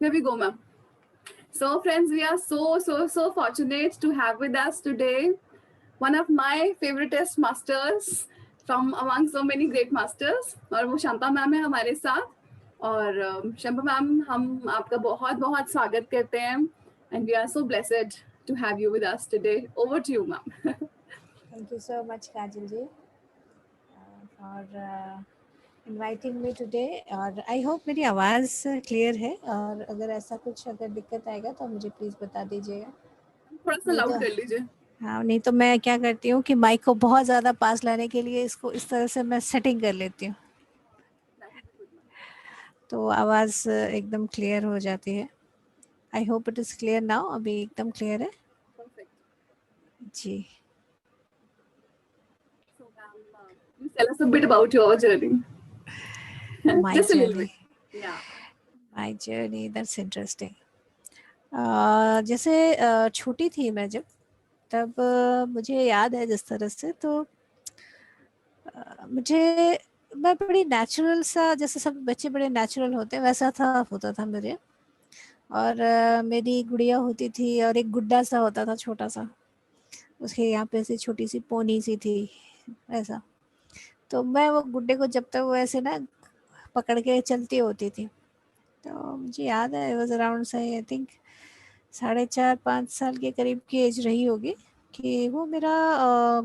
Here we go, ma'am. So, friends, we are so fortunate to have with us today one of my favoriteest masters from among so many great masters, और वो Shampa ma'am है हमारे साथ. और Shampa ma'am, हम आपका बहुत बहुत स्वागत करते हैं, and we are so blessed to have you with us today. Over to you, ma'am. Thank you so much, Kajal ji, for inviting me today. और I hope मेरी आवाज़ क्लियर है, और अगर ऐसा कुछ अगर दिक्कत आएगा तो मुझे प्लीज़ बता दीजिएगा. थोड़ा सा लाउड कर लीजिए. हाँ, नहीं तो मैं क्या करती हूँ कि माइक को बहुत ज़्यादा पास लाने के लिए इसको इस तरह से मैं सेटिंग कर लेती हूँ, तो आवाज़ एकदम क्लियर हो जाती है. I hope it is clear now. अभी एकदम क्लियर है जी. So, ma'am, please tell us a bit about your journey. My Just a little journey. bit. Yeah. My journey, that's interesting. जैसे छोटी थी मैं जब, तब मुझे याद है जिस तरह से, तो मैं बड़ी नेचुरल सा, जैसे सब बच्चे बड़े नेचुरल होते हैं वैसा होता था मुझे. और मेरी गुड़िया होती थी और एक गुड्डा सा होता था छोटा सा, उसके यहाँ पे ऐसी छोटी सी पोनी सी थी ऐसा. तो मैं वो गुड्डे को जब तक वो ऐसे ना पकड़ के चलती होती थी, तो मुझे याद है वॉज अराउंड से आई थिंक 4.5-5 साल के करीब की एज रही होगी कि वो मेरा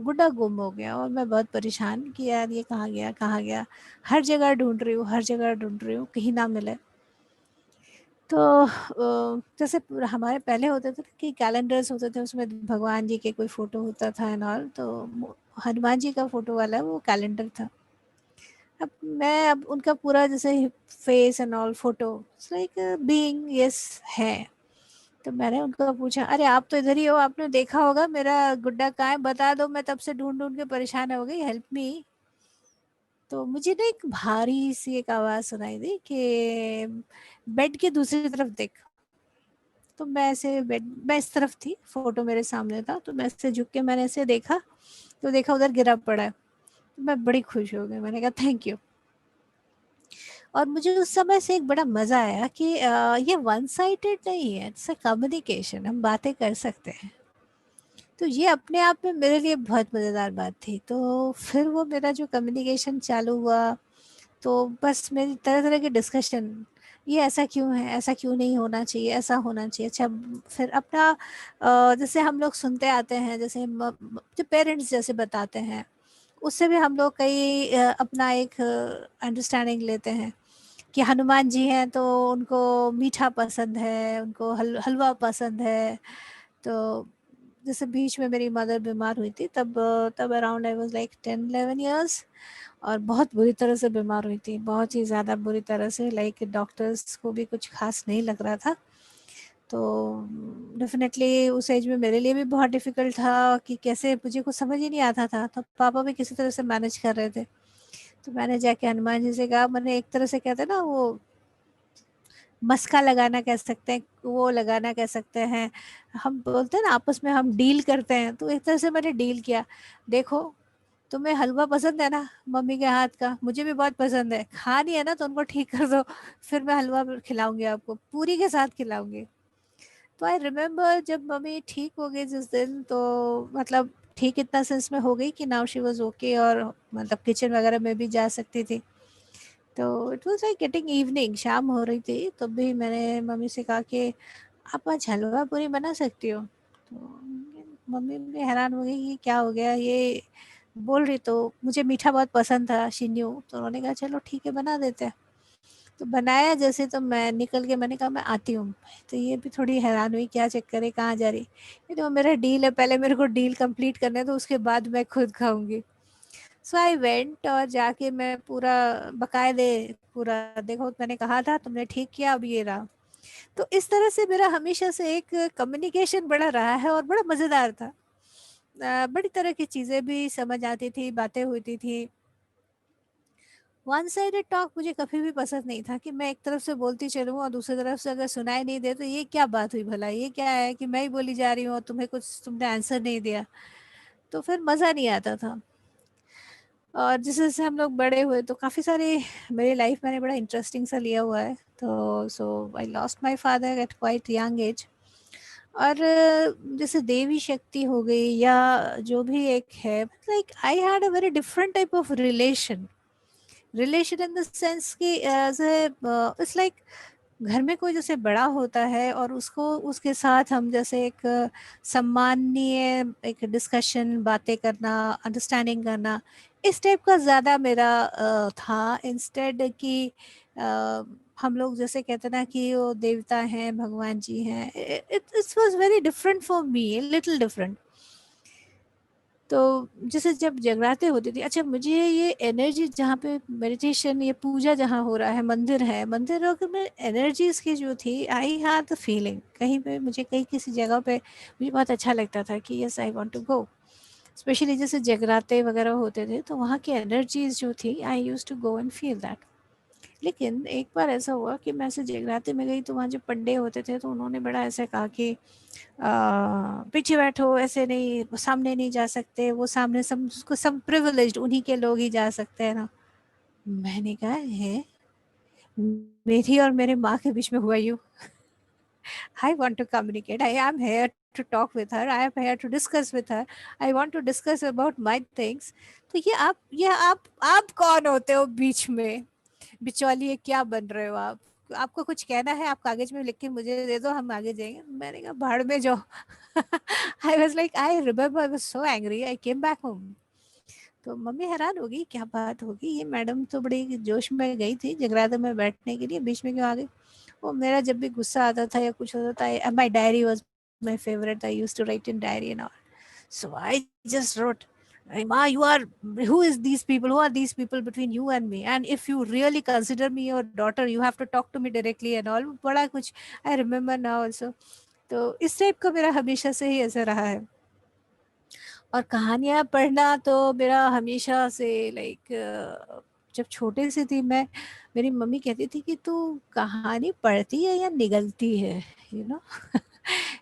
गुड्डा गुम हो गया. और मैं बहुत परेशान कि यार ये कहाँ गया कहाँ गया, हर जगह ढूंढ रही हूँ, हर जगह ढूंढ रही हूँ, कहीं ना मिले. तो जैसे हमारे पहले होते थे कि कैलेंडर्स होते थे, उसमें भगवान जी के कोई फ़ोटो होता था एंड ऑल, तो हनुमान जी का फ़ोटो वाला वो कैलेंडर था. अब उनका पूरा जैसे face and all photo like being yes है. तो मैंने उनको पूछा, अरे आप तो इधर ही हो, आपने देखा होगा मेरा गुड्डा कहाँ है, बता दो, मैं तब से ढूंढ ढूंढ के परेशान हो गई, हेल्प मी. तो मुझे ना एक भारी सी एक आवाज़ सुनाई दी कि बेड के दूसरी तरफ देख. तो मैं ऐसे मैं इस तरफ थी, फोटो मेरे सामने था, तो मैं ऐसे झुक के मैंने ऐसे देखा, तो देखा उधर गिरा पड़ा है. तो मैं बड़ी खुश हो गई, मैंने कहा थैंक यू. और मुझे उस समय से एक बड़ा मज़ा आया कि ये वन साइडेड नहीं है, इट्स अ कम्युनिकेशन, हम बातें कर सकते हैं. तो ये अपने आप में मेरे लिए बहुत मज़ेदार बात थी. तो फिर वो मेरा जो कम्युनिकेशन चालू हुआ, तो बस मेरी तरह तरह के डिस्कशन, ये ऐसा क्यों है, ऐसा क्यों नहीं होना चाहिए, ऐसा होना चाहिए. अच्छा, फिर अपना जैसे हम लोग सुनते आते हैं, जैसे जो पेरेंट्स जैसे बताते हैं, उससे भी हम लोग कई अपना एक अंडरस्टैंडिंग लेते हैं कि हनुमान जी हैं तो उनको मीठा पसंद है, उनको हलवा पसंद है. तो जैसे बीच में मेरी मदर बीमार हुई थी, तब around I was like 10-11 years, और बहुत बुरी तरह से बीमार हुई थी, बहुत ही ज़्यादा बुरी तरह से, लाइक डॉक्टर्स को भी कुछ खास नहीं लग रहा था. तो डेफिनेटली उस एज में मेरे लिए भी बहुत डिफ़िकल्ट था कि कैसे, मुझे कुछ समझ ही नहीं आता था. तो पापा भी किसी तरह से मैनेज कर रहे थे. तो मैंने जाके हनुमान जी से कहा, मैंने एक तरह से कहते हैं ना वो मस्का लगाना कह सकते हैं, वो लगाना कह सकते हैं, हम बोलते हैं ना आपस में हम डील करते हैं, तो एक तरह से मैंने डील किया. देखो, तुम्हें हलवा पसंद है ना मम्मी के हाथ का, मुझे भी बहुत पसंद है, खानी है ना तो उनको ठीक कर दो, फिर मैं हलवा खिलाऊंगी आपको, पूरी के साथ खिलाऊंगी. तो आई रिमेम्बर जब मम्मी ठीक हो गई जिस दिन, तो मतलब ठीक इतना सेंस में हो गई कि नाउ शी वाज ओके, और मतलब किचन वगैरह में भी जा सकती थी. तो it was like getting evening, शाम हो रही थी, तब भी मैंने मम्मी से कहा कि आप आज हलवा पूरी बना सकती हो. तो मम्मी भी हैरान हो गई कि क्या हो गया, ये बोल रही, तो मुझे मीठा बहुत पसंद था, शी न्यू. तो उन्होंने कहा चलो ठीक है बना देते हैं. तो बनाया जैसे, तो मैं निकल के मैंने कहा मैं आती हूँ. तो ये भी थोड़ी हैरान हुई, क्या चक्कर है, कहाँ जा रही. ये तो मेरा डील है, पहले मेरे को डील कंप्लीट करना है, तो उसके बाद मैं खुद खाऊंगी. सो आई वेंट, और जाके मैं पूरा बकायदे पूरा, देखो मैंने कहा था, तुमने ठीक किया, अब ये रहा. तो इस तरह से मेरा हमेशा से एक कम्युनिकेशन बड़ा रहा है, और बड़ा मज़ेदार था. बड़ी तरह की चीज़ें भी समझ आती थी, बातें होती थी. वन साइडेड टॉक मुझे कभी भी पसंद नहीं था कि मैं एक तरफ से बोलती चलूँ और दूसरी तरफ से अगर सुनाई नहीं दे तो ये क्या बात हुई भला, ये क्या है कि मैं ही बोली जा रही हूँ और तुम्हें कुछ, तुमने आंसर नहीं दिया, तो फिर मज़ा नहीं आता था. और जैसे जैसे हम लोग बड़े हुए तो काफ़ी सारे मेरी लाइफ मैंने बड़ा इंटरेस्टिंग सा लिया हुआ है। तो so I lost my father at quite young age. और जैसे देवी शक्ति हो गई या जो भी एक है, like I had a very different type of relation in the sense कि एज ए इट्स लाइक घर में कोई जैसे बड़ा होता है और उसको उसके साथ हम जैसे एक सम्माननीय एक डिस्कशन बातें करना, अंडरस्टैंडिंग करना, इस टाइप का ज़्यादा मेरा था, इंस्टेड कि हम लोग जैसे कहते हैं ना कि वो देवता हैं, भगवान जी हैं। It was very different for me, little different. तो जैसे जब जगराते होती थी, अच्छा मुझे ये एनर्जी जहाँ पे मेडिटेशन, ये पूजा जहाँ हो रहा है, मंदिर है, मंदिर अगर मैं एनर्जीज की जो थी, आई हैड द फीलिंग कहीं पे मुझे कहीं किसी जगह पे मुझे बहुत अच्छा लगता था कि yes I want to go. Specially जैसे जगराते वगैरह होते थे तो वहाँ की एनर्जीज जो थी, I use to go and feel that. लेकिन एक बार ऐसा हुआ कि मैं ऐसे जगराते में गई तो वहाँ जो पंडे होते थे तो उन्होंने बड़ा ऐसे कहा कि पीछे बैठो, ऐसे नहीं, वो सामने नहीं जा सकते, वो सामने सब प्रिविलेज्ड उन्हीं के लोग ही जा सकते हैं ना। मैंने कहा है, मेरी और मेरे माँ के बीच में हुआ यूँ। I want to communicate, I am here to talk with her, I am here to discuss with her, I want to discuss about my things. तो ये आप कौन होते हो बीच में, बिचौलिए क्या बन रहे हो आप? आपको कुछ कहना है आप कागज में लिख के मुझे दे दो, हम आगे जाएंगे। मैंने कहा भाड़ में जाओ। आई was like, I remember I was so angry, I came back home. तो मम्मी हैरान होगी क्या बात होगी, ये मैडम तो बड़ी जोश में गई थी जगराते में बैठने के लिए, बीच में क्यों आ गई? वो मेरा जब भी गुस्सा आता था या कुछ होता था, my diary was my favourite, I used to write in diary and all. So I just wrote, "Hey, Ma, who is these people? Who are these people between you and me? And if you really consider me your daughter, you have to talk to me directly and all." बड़ा कुछ I remember now also. तो इस type का मेरा हमेशा से ही ऐसा रहा है। और कहानियाँ पढ़ना तो मेरा हमेशा से लाइक, जब छोटे से थी मैं, मेरी मम्मी कहती थी कि तू कहानी पढ़ती है या निगलती है, यू नो।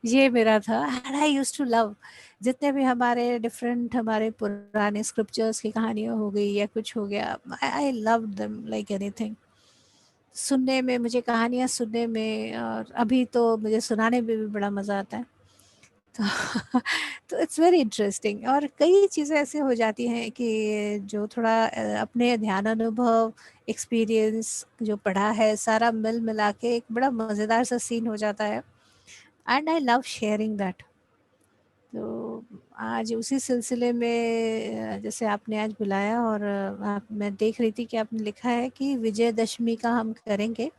ये मेरा था and I used to love, जितने भी हमारे डिफरेंट हमारे पुराने स्क्रिप्चर्स की कहानियाँ हो गई या कुछ हो गया, I love them like anything. सुनने में, मुझे कहानियाँ सुनने में, और अभी तो मुझे सुनाने में भी बड़ा मज़ा आता है। तो तो इट्स वेरी इंटरेस्टिंग। और कई चीज़ें ऐसे हो जाती हैं कि जो थोड़ा अपने ध्यान अनुभव, एक्सपीरियंस जो पढ़ा है, सारा मिल मिला के एक बड़ा मज़ेदार सा सीन हो जाता है and I love sharing that. तो आज उसी सिलसिले में जैसे आपने आज बुलाया, और मैं देख रही थी कि आपने लिखा है कि विजयदशमी का हम करेंगे।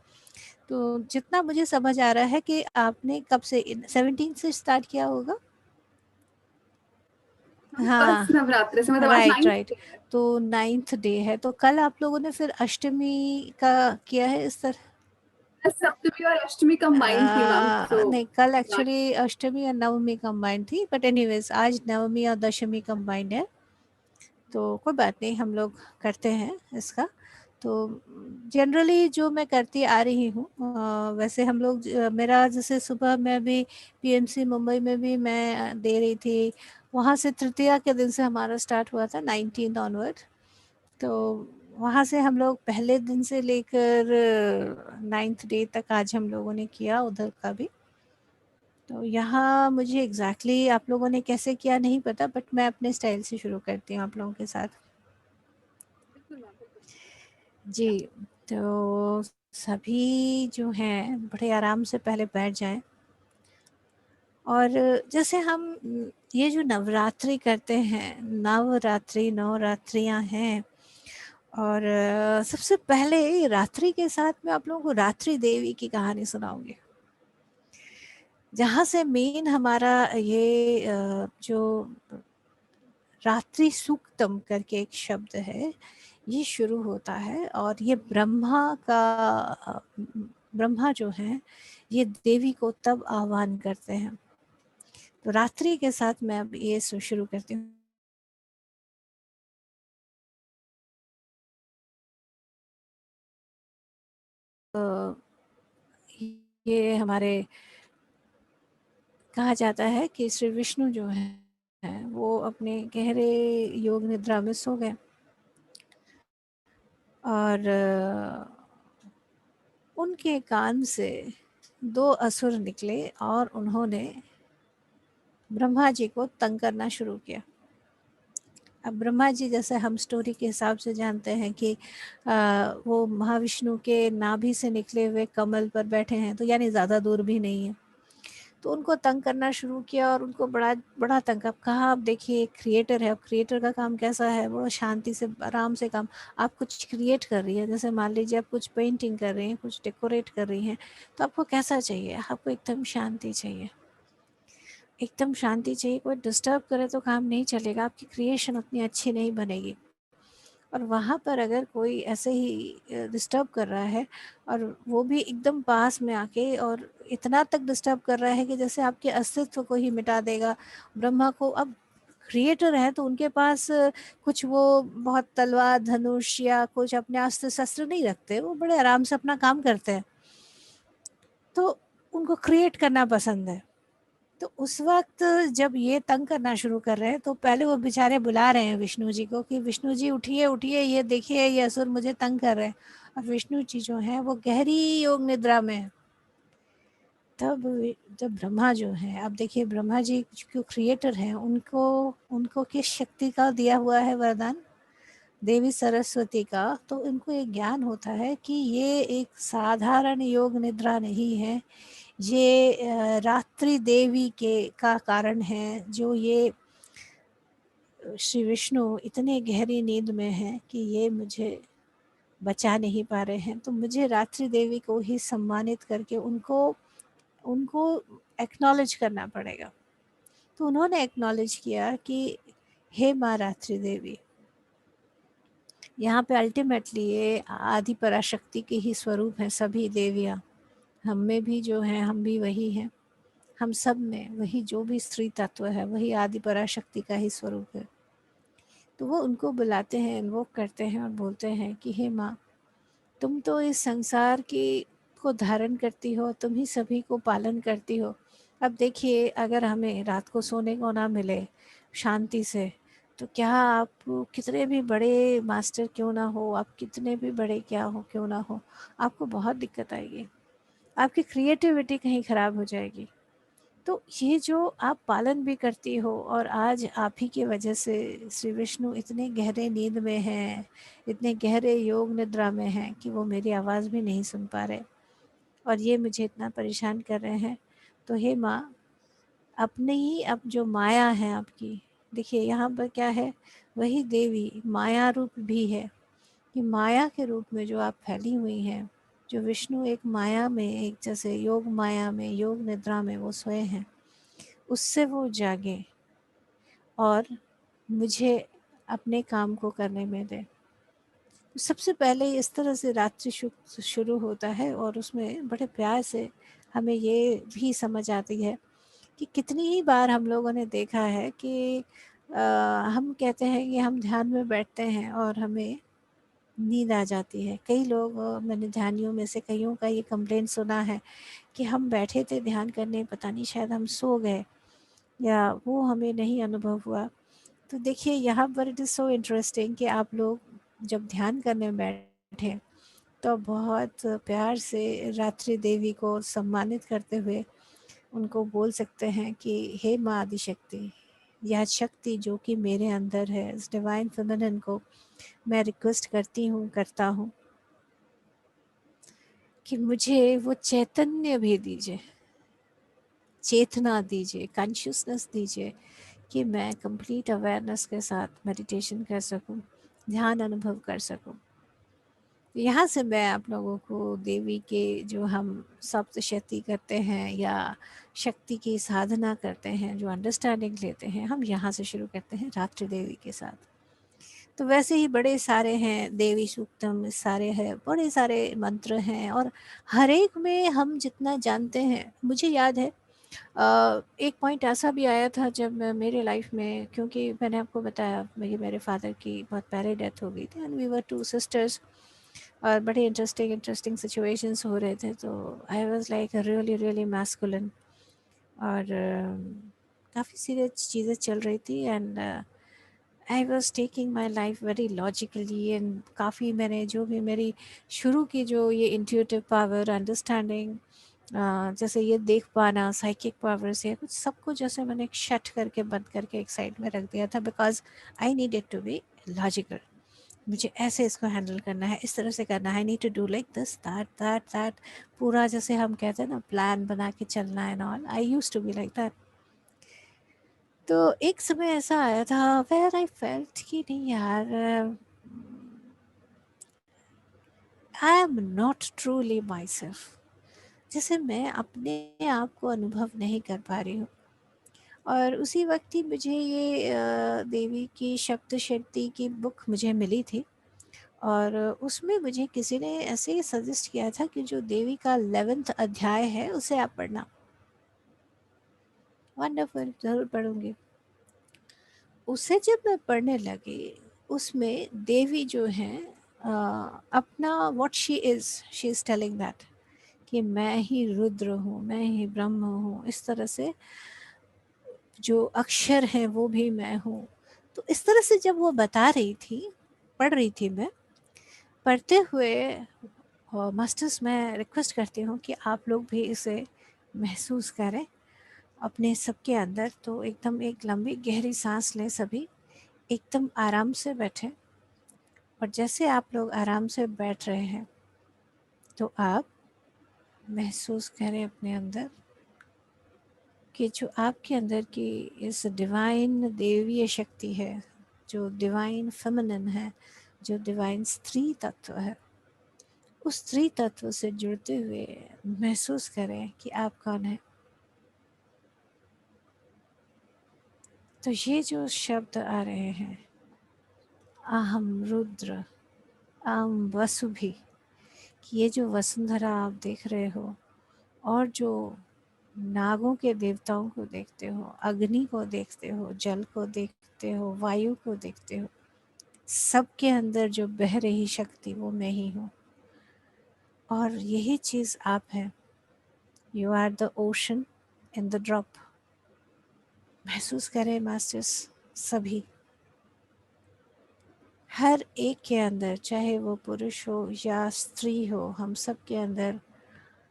तो जितना मुझे समझ आ रहा है कि आपने कब से 17 से स्टार्ट किया होगा? हाँ, फर्स्ट नवरात्र से, मतलब आज राइट, 9th राइट। डे है। तो 9th डे है, तो कल आप लोगों ने फिर अष्टमी का किया है इस तरह? सप्तमी और अष्टमी कंबाइन थी मैम, सो नहीं, कल एक्चुअली अष्टमी और नवमी कंबाइंड थी, बट एनीवेज आज नवमी और दशमी कंबाइंड है। तो कोई बात नहीं, हम लोग करते हैं इसका। तो जनरली जो मैं करती आ रही हूँ, वैसे हम लोग मेरा जैसे सुबह में भी पीएमसी मुंबई में भी मैं दे रही थी, वहाँ से तृतीया के दिन से हमारा स्टार्ट हुआ था 19 ऑनवर्ड। तो वहाँ से हम लोग पहले दिन से लेकर 9th डे तक आज हम लोगों ने किया उधर का भी। तो यहाँ मुझे एग्जैक्टली आप लोगों ने कैसे किया नहीं पता, बट मैं अपने स्टाइल से शुरू करती हूँ आप लोगों के साथ। बिल्कुल मैम, बिल्कुल। जी। तो सभी जो हैं बड़े आराम से पहले बैठ जाएं। और जैसे हम ये जो नवरात्रि करते हैं, नवरात्रि, नवरात्रियां हैं, और सबसे पहले रात्रि के साथ में आप लोगों को रात्रि देवी की कहानी सुनाऊंगी, जहाँ से मेन हमारा ये जो रात्रि सूक्तम करके एक शब्द है, ये शुरू होता है। और ये ब्रह्मा जो है, ये देवी को तब आह्वान करते हैं। तो रात्रि के साथ मैं अब ये शुरू करती हूँ। ये हमारे कहा जाता है कि श्री विष्णु जो है वो अपने गहरे योग निद्रा में सो गए। और उनके कान से 2 असुर निकले और उन्होंने ब्रह्मा जी को तंग करना शुरू किया। अब ब्रह्मा जी, जैसे हम स्टोरी के हिसाब से जानते हैं कि वो महाविष्णु के नाभि से निकले हुए कमल पर बैठे हैं, तो यानी ज़्यादा दूर भी नहीं है। तो उनको तंग करना शुरू किया और उनको बड़ा बड़ा तंग। अब कहा, अब देखिए एक क्रिएटर है, अब क्रिएटर का काम कैसा है, बड़ा शांति से आराम से काम। आप कुछ क्रिएट कर रही है, जैसे मान लीजिए आप कुछ पेंटिंग कर रही हैं, कुछ डेकोरेट कर रही हैं, तो आपको कैसा चाहिए? आपको एकदम शांति चाहिए, एकदम शांति चाहिए। कोई डिस्टर्ब करे तो काम नहीं चलेगा, आपकी क्रिएशन उतनी अच्छी नहीं बनेगी। और वहाँ पर अगर कोई ऐसे ही डिस्टर्ब कर रहा है, और वो भी एकदम पास में आके, और इतना तक डिस्टर्ब कर रहा है कि जैसे आपके अस्तित्व को ही मिटा देगा, ब्रह्मा को। अब क्रिएटर है तो उनके पास कुछ वो बहुत तलवार धनुष या कुछ अपने अस्त्र शस्त्र नहीं रखते, वो बड़े आराम से अपना काम करते हैं, तो उनको क्रिएट करना पसंद है। तो उस वक्त जब ये तंग करना शुरू कर रहे हैं, तो पहले वो बेचारे बुला रहे हैं विष्णु जी को कि विष्णु जी उठिए उठिए, ये देखिए ये असुर मुझे तंग कर रहे हैं। और विष्णु जी जो हैं वो गहरी योग निद्रा में हैं। तब जब ब्रह्मा जो है, अब देखिए ब्रह्मा जी जो क्रिएटर हैं, उनको उनको किस शक्ति का दिया हुआ है वरदान? देवी सरस्वती का। तो इनको एक ज्ञान होता है कि ये एक साधारण योग निद्रा नहीं है, ये रात्रि देवी के का कारण है, जो ये श्री विष्णु इतने गहरी नींद में हैं कि ये मुझे बचा नहीं पा रहे हैं। तो मुझे रात्रि देवी को ही सम्मानित करके उनको उनको एक्नॉलेज करना पड़ेगा। तो उन्होंने एक्नॉलेज किया कि हे माँ रात्रि देवी, यहाँ पे अल्टीमेटली ये आदि पराशक्ति के ही स्वरूप हैं सभी देवियाँ। हम में भी जो हैं, हम भी वही हैं, हम सब में वही जो भी स्त्री तत्व है वही आदि पराशक्ति का ही स्वरूप है। तो वो उनको बुलाते हैं, इन्वोक करते हैं और बोलते हैं कि हे माँ, तुम तो इस संसार की को धारण करती हो, तुम ही सभी को पालन करती हो। अब देखिए, अगर हमें रात को सोने को ना मिले शांति से, तो क्या आप कितने भी बड़े मास्टर क्यों ना हो, आप कितने भी बड़े क्या हो क्यों ना हो, आपको बहुत दिक्कत आएगी, आपकी क्रिएटिविटी कहीं ख़राब हो जाएगी। तो ये जो आप पालन भी करती हो, और आज आप ही की वजह से श्री विष्णु इतने गहरे नींद में हैं, इतने गहरे योग निद्रा में हैं कि वो मेरी आवाज़ भी नहीं सुन पा रहे, और ये मुझे इतना परेशान कर रहे हैं। तो हे माँ, अपने ही अब जो माया है आपकी, देखिए यहाँ पर क्या है, वही देवी माया रूप भी है, कि माया के रूप में जो आप फैली हुई हैं, जो विष्णु एक माया में, एक जैसे योग माया में, योग निद्रा में वो सोए हैं, उससे वो जागे और मुझे अपने काम को करने में दें। सबसे पहले इस तरह से रात्रि शुरू होता है, और उसमें बड़े प्यार से हमें ये भी समझ आती है कि कितनी ही बार हम लोगों ने देखा है कि हम कहते हैं कि हम ध्यान में बैठते हैं और हमें नींद आ जाती है। कई लोग, मैंने ध्यानियों में से कईयों का ये कंप्लेंट सुना है कि हम बैठे थे ध्यान करने, पता नहीं शायद हम सो गए या वो हमें नहीं अनुभव हुआ। तो देखिए यहाँ पर इट इज़ सो इंटरेस्टिंग कि आप लोग जब ध्यान करने बैठे, तो बहुत प्यार से रात्रि देवी को सम्मानित करते हुए उनको बोल सकते हैं कि हे माँ आदिशक्ति, यह शक्ति जो कि मेरे अंदर है, इस डिवाइन फेमिनिन को मैं रिक्वेस्ट करती हूँ, करता हूँ कि मुझे वो चैतन्य भी दीजिए, चेतना दीजिए, कॉन्शियसनेस दीजिए, कि मैं कंप्लीट अवेयरनेस के साथ मेडिटेशन कर सकूं, ध्यान अनुभव कर सकूं। यहाँ से मैं आप लोगों को देवी के जो हम सप्तशती करते हैं या शक्ति की साधना करते हैं, जो अंडरस्टैंडिंग लेते हैं, हम यहाँ से शुरू करते हैं रात्रि देवी के साथ। तो वैसे ही बड़े सारे हैं, देवी सूक्तम सारे हैं, बड़े सारे मंत्र हैं, और हर एक में हम जितना जानते हैं, मुझे याद है एक पॉइंट ऐसा भी आया था जब मेरे लाइफ में, क्योंकि मैंने आपको बताया मेरे फादर की बहुत पहले डेथ हो गई थी, and we were two sisters, और बड़े इंटरेस्टिंग इंटरेस्टिंग सिचुएशंस हो रहे थे। तो I was like really really masculine, और काफ़ी सीरियस चीज़ें चल रही थी, and I was taking my life very logically and काफ़ी मैंने जो भी मेरी शुरू की जो ये इंट्यूटिव पावर अंडरस्टैंडिंग जैसे ये देख पाना साइकिक पावर्स या कुछ सबको जैसे मैंने एक शट करके बंद करके एक साइड में रख दिया था because I needed to be logical. मुझे ऐसे इसको हैंडल करना है, इस तरह से करना है, I need to do like this that that that. पूरा जैसे हम कहते हैं ना प्लान बना के चलना है all, I use to be like that. तो एक समय ऐसा आया था वेयर आई फेल्ट कि नहीं यार, I am not truly my self, जैसे मैं अपने आप को अनुभव नहीं कर पा रही हूँ। और उसी वक्त ही मुझे ये देवी की शब्द शक्ति की बुक मुझे मिली थी और उसमें मुझे किसी ने ऐसे सजेस्ट किया था कि जो देवी का 11th अध्याय है उसे आप पढ़ना। वंडरफुल, ज़रूर पढ़ूंगी। उसे जब मैं पढ़ने लगी उसमें देवी जो है अपना what she is telling that कि मैं ही रुद्र हूँ, मैं ही ब्रह्म हूँ, इस तरह से जो अक्षर हैं वो भी मैं हूँ। तो इस तरह से जब वो बता रही थी, पढ़ रही थी मैं, पढ़ते हुए मास्टर्स मैं रिक्वेस्ट करती हूँ कि आप लोग भी इसे महसूस करें अपने सबके अंदर। तो एकदम एक लंबी गहरी सांस लें, सभी एकदम आराम से बैठें और जैसे आप लोग आराम से बैठ रहे हैं तो आप महसूस करें अपने अंदर कि जो आपके अंदर की इस डिवाइन देवीय शक्ति है, जो डिवाइन फेमिनिन है, जो डिवाइन स्त्री तत्व है, उस स्त्री तत्व से जुड़ते हुए महसूस करें कि आप कौन है। तो ये जो शब्द आ रहे हैं, अहम रुद्र, अहम वसुभी, कि ये जो वसुंधरा आप देख रहे हो और जो नागों के देवताओं को देखते हो, अग्नि को देखते हो, जल को देखते हो, वायु को देखते हो, सबके अंदर जो बह रही शक्ति वो मैं ही हूँ और यही चीज़ आप हैं। You are the ocean in the drop. महसूस करें मास्टर्स, सभी, हर एक के अंदर, चाहे वो पुरुष हो या स्त्री हो, हम सब के अंदर,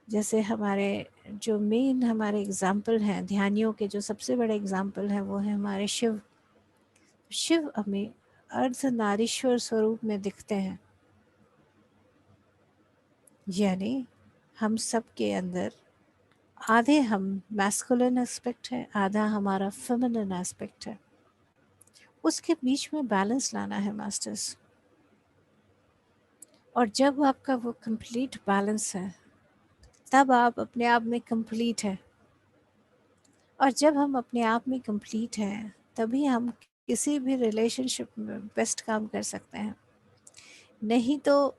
जैसे हमारे जो मेन हमारे एग्जाम्पल हैं ध्यानियों के, जो सबसे बड़े एग्जाम्पल हैं वो है हमारे शिव। शिव हमें अर्धनारीश्वर स्वरूप में दिखते हैं, यानी हम सब के अंदर आधे हम मैस्कुलिन एस्पेक्ट है, आधा हमारा फेमिनिन एस्पेक्ट है। उसके बीच में बैलेंस लाना है मास्टर्स। और जब आपका वो कंप्लीट बैलेंस है तब आप अपने आप में कंप्लीट है। और जब हम अपने आप में कंप्लीट हैं तभी हम किसी भी रिलेशनशिप में बेस्ट काम कर सकते हैं। नहीं तो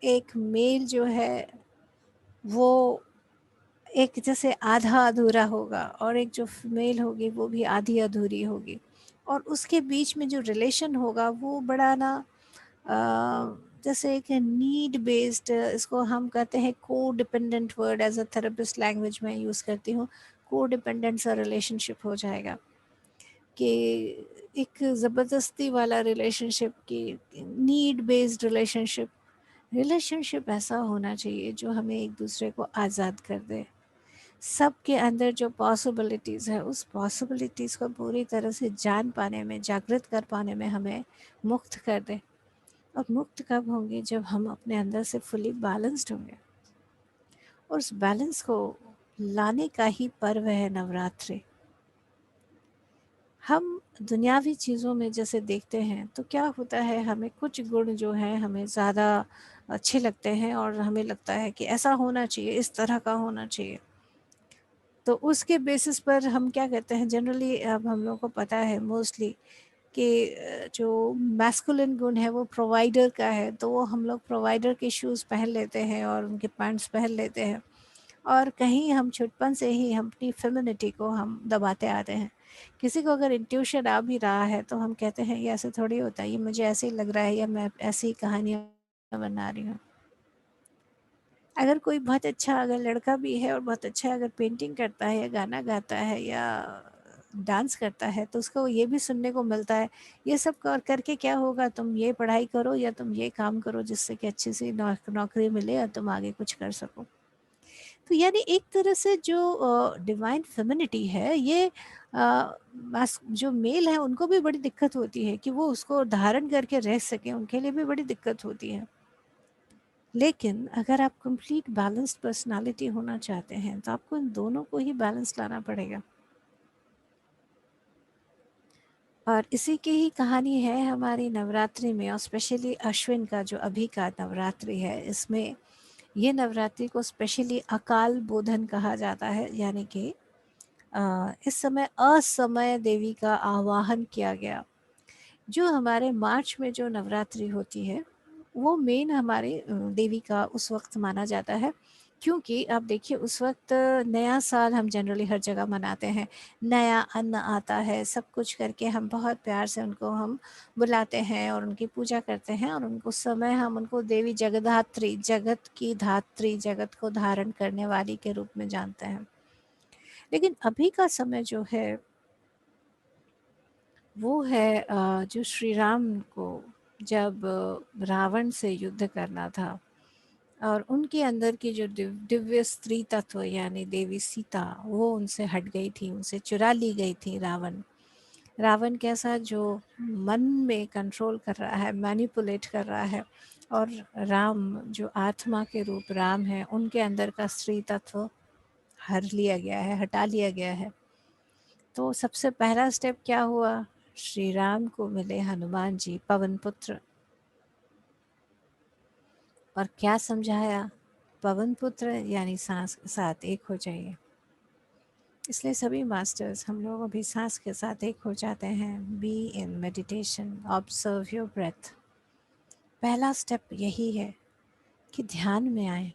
एक मेल जो है वो एक जैसे आधा अधूरा होगा और एक जो फीमेल होगी वो भी आधी अधूरी होगी और उसके बीच में जो रिलेशन होगा वो बड़ा ना जैसे एक नीड बेस्ड, इसको हम कहते हैं codependent, word as a therapist language में यूज़ करती हूँ। को डिपेंडेंट सा रिलेशनशिप हो जाएगा कि एक ज़बरदस्ती वाला रिलेशनशिप की नीड बेस्ड रिलेशनशिप। रिलेशनशिप ऐसा होना चाहिए जो हमें एक दूसरे को आज़ाद कर दे, सबके अंदर जो पॉसिबिलिटीज़ है उस पॉसिबिलिटीज़ को पूरी तरह से जान पाने में, जागृत कर पाने में हमें मुक्त कर दे। और मुक्त कब होंगे? जब हम अपने अंदर से फुली बैलेंस्ड होंगे। और उस बैलेंस को लाने का ही पर्व है नवरात्रि। हम दुनियावी चीज़ों में जैसे देखते हैं तो क्या होता है, हमें कुछ गुण जो हैं हमें ज़्यादा अच्छे लगते हैं और हमें लगता है कि ऐसा होना चाहिए, इस तरह का होना चाहिए। तो उसके बेसिस पर हम क्या कहते हैं, जनरली अब हम लोगों को पता है मोस्टली कि जो मैस्कुलिन गुण है वो प्रोवाइडर का है, तो वो हम लोग प्रोवाइडर के शूज़ पहन लेते हैं और उनके पैंट्स पहन लेते हैं और कहीं हम छुटपन से ही हम अपनी फेमिनिटी को हम दबाते आते हैं। किसी को अगर इंट्यूशन आ भी रहा है तो हम कहते हैं ये ऐसे थोड़ी होता है, ये मुझे ऐसे ही लग रहा है या मैं ऐसी ही कहानियाँ बना रही हूँ। अगर कोई बहुत अच्छा अगर लड़का भी है और बहुत अच्छा अगर पेंटिंग करता है या गाना गाता है या डांस करता है तो उसको ये भी सुनने को मिलता है, ये सब करके क्या होगा, तुम ये पढ़ाई करो या तुम ये काम करो जिससे कि अच्छी सी नौकरी मिले और तुम आगे कुछ कर सको। तो यानी एक तरह से जो डिवाइन फेमिनिटी है ये जो मेल है उनको भी बड़ी दिक्कत होती है कि वो उसको धारण करके रह सकें, उनके लिए भी बड़ी दिक्कत होती है। लेकिन अगर आप कंप्लीट बैलेंस्ड पर्सनालिटी होना चाहते हैं तो आपको इन दोनों को ही बैलेंस लाना पड़ेगा। और इसी की ही कहानी है हमारी नवरात्रि में, और स्पेशली अश्विन का जो अभी का नवरात्रि है, इसमें ये नवरात्रि को स्पेशली अकाल बोधन कहा जाता है, यानी कि इस समय असमय देवी का आवाहन किया गया। जो हमारे मार्च में जो नवरात्रि होती है वो मेन हमारे देवी का उस वक्त माना जाता है, क्योंकि आप देखिए उस वक्त नया साल हम जनरली हर जगह मनाते हैं, नया अन्न आता है, सब कुछ करके हम बहुत प्यार से उनको हम बुलाते हैं और उनकी पूजा करते हैं, और उनको समय हम उनको देवी जगधात्री, जगत की धात्री, जगत को धारण करने वाली के रूप में जानते हैं। लेकिन अभी का समय जो है वो है जो श्री राम को जब रावण से युद्ध करना था और उनके अंदर की जो दिव्य स्त्री तत्व यानी देवी सीता वो उनसे हट गई थी, उनसे चुरा ली गई थी। रावण रावण कैसा, जो मन में कंट्रोल कर रहा है, मैनिपुलेट कर रहा है, और राम जो आत्मा के रूप राम है उनके अंदर का स्त्री तत्व हर लिया गया है, हटा लिया गया है। तो सबसे पहला स्टेप क्या हुआ, श्री राम को मिले हनुमान जी पवन पुत्र, और क्या समझाया, पवन पुत्र यानी सांस के साथ एक हो जाइए। इसलिए सभी मास्टर्स हम लोग अभी सांस के साथ एक हो जाते हैं। Be in meditation, observe your breath. पहला स्टेप यही है कि ध्यान में आए।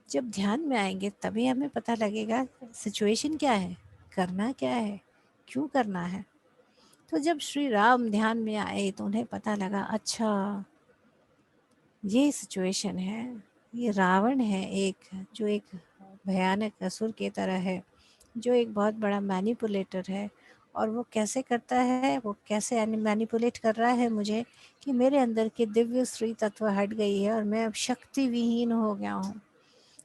जब ध्यान में आएंगे तभी हमें पता लगेगा सिचुएशन क्या है, करना क्या है, क्यों करना है। तो जब श्री राम ध्यान में आए तो उन्हें पता लगा, अच्छा ये सिचुएशन है, ये रावण है एक, जो एक भयानक असुर की तरह है, जो एक बहुत बड़ा मैनिपुलेटर है। और वो कैसे करता है, वो कैसे मैनिपुलेट कर रहा है मुझे, कि मेरे अंदर के दिव्य स्त्री तत्व हट गई है और मैं अब शक्ति विहीन हो गया हूँ।